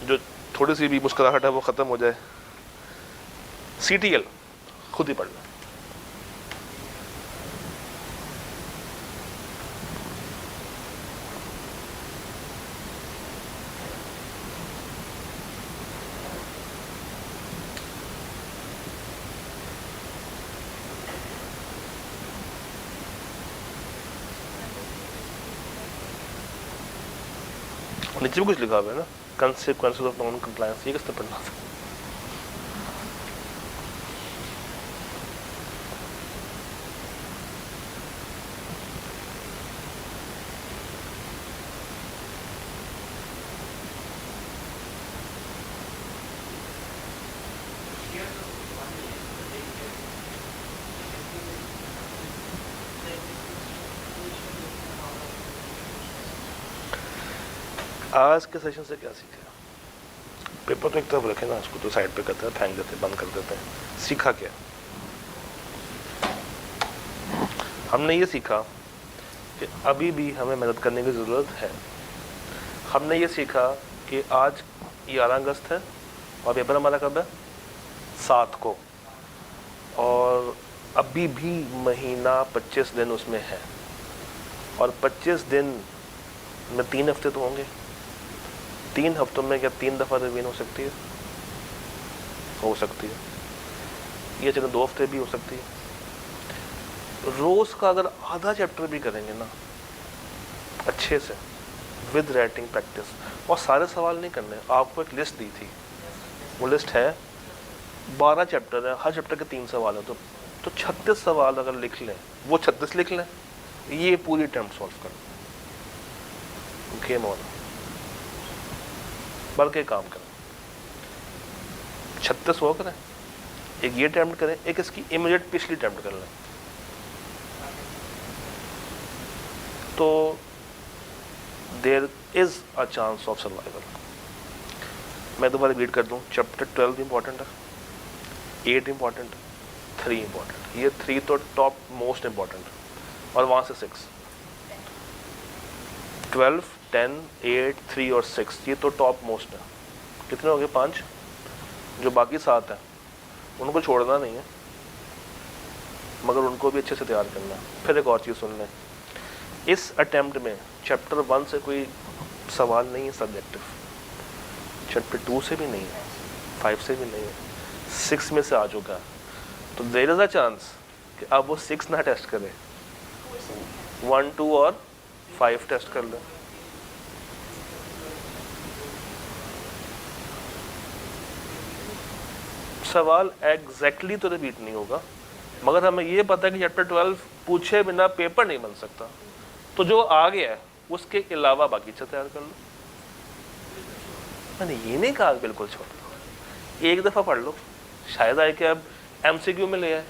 जो थोड़ी सी भी मुस्कुराहट है वो ख़त्म हो जाए। CTL खुद ही पढ़ना। नीचे भी कुछ लिखा हुआ है ना, कंसिक्वेंसेस ऑफ नॉन कंप्लायंस, ये किसने पढ़ना था? आज के सेशन से क्या सीखा? पेपर तो एक तरफ रखे ना, उसको तो साइड पे करते हैं, फेंक देते हैं, बंद कर देते हैं। सीखा क्या? हमने ये सीखा कि अभी भी हमें मेहनत करने की ज़रूरत है। हमने ये सीखा कि आज 11 अगस्त है और पेपर हमारा कब है? 7 को, और अभी भी महीना 25 दिन उसमें है, और 25 दिन में 3 हफ्ते तो होंगे। 3 हफ्तों में क्या 3 दफ़ा रिवीजन हो सकती है? हो सकती है। ये चलो 2 हफ्ते भी हो सकती है। रोज़ का अगर आधा चैप्टर भी करेंगे ना अच्छे से, विद राइटिंग प्रैक्टिस, और सारे सवाल नहीं करने। आपको एक लिस्ट दी थी, वो लिस्ट है 12 चैप्टर है, हर चैप्टर के 3 सवाल हैं, तो 36 सवाल अगर लिख लें, वो 36 लिख लें, ये पूरी अटेम्प्ट सॉल्व कर गेम ऑन, बढ़ के काम करें। 36 वो करें, एक ये अटेम्प्ट करें, एक इसकी इमीडिएट पिछली अटेम्प्ट कर लें, तो there is a chance of survival. मैं दोबारा रिपीट कर दूं, चैप्टर 12 इंपॉर्टेंट है, 8 इंपॉर्टेंट, 3 इंपॉर्टेंट। ये 3 तो टॉप मोस्ट इंपॉर्टेंट, और वहाँ से 6, 12, 10, 8, 3 और 6, ये तो टॉप मोस्ट है। कितने हो गए? 5। जो बाकी 7 हैं उनको छोड़ना नहीं है, मगर उनको भी अच्छे से तैयार करना है। फिर एक और चीज़ सुन लें, इस अटेम्प्ट में चैप्टर 1 से कोई सवाल नहीं है सब्जेक्टिव, चैप्टर 2 से भी नहीं है, 5 से भी नहीं है, 6 में से आ चुका है। तो देयर इज अ चांस कि अब वो 6 ना टेस्ट करे, 1, 2 और 5 टेस्ट कर ले। सवाल एग्जैक्टली तो रिपीट नहीं होगा, मगर हमें ये पता है कि चैप्टर 12 पूछे बिना पेपर नहीं बन सकता, तो जो आ गया है उसके अलावा बाकी अच्छा तैयार कर लो। मैंने ये नहीं कहा बिल्कुल छोड़ दो, एक दफ़ा पढ़ लो, शायद आए कि अब MCQ में ले आए।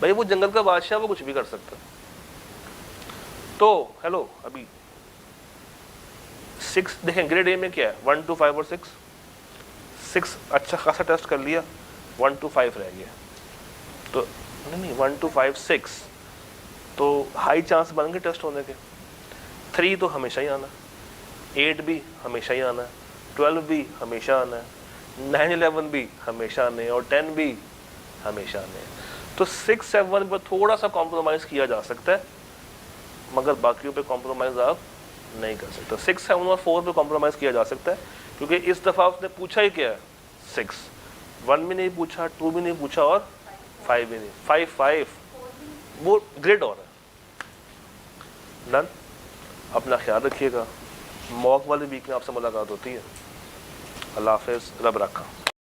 भाई वो जंगल का बादशाह, वो कुछ भी कर सकता है। तो हेलो, अभी 6 देखें, ग्रेड A में क्या है? 1, 2, 5 और 6 अच्छा खासा टेस्ट कर लिया, 1, 2, 5 रह गया, तो नहीं 1, 2, 5, 6 तो हाई चांस बन गए टेस्ट होने के। 3 तो हमेशा ही आना, 8 भी हमेशा ही आना है, 12 भी हमेशा आना है, 9, 11 भी हमेशा आने, और 10 भी हमेशा आने। तो 6, 7 पर थोड़ा सा कॉम्प्रोमाइज़ किया जा सकता है, मगर बाकियों पे कॉम्प्रोमाइज़ आप नहीं कर सकते। 6, 7 और 4 पे कॉम्प्रोमाइज़ किया जा सकता है, क्योंकि इस दफ़ा उसने पूछा ही क्या है? 6, 1 भी नहीं पूछा, 2 भी नहीं पूछा, और 5 भी नहीं। 5 वो ग्रेड और है। डन। अपना ख्याल रखिएगा, मॉक वाले वीक में आपसे मुलाकात होती है। अल्लाह हाफ़िज़, रब रखा।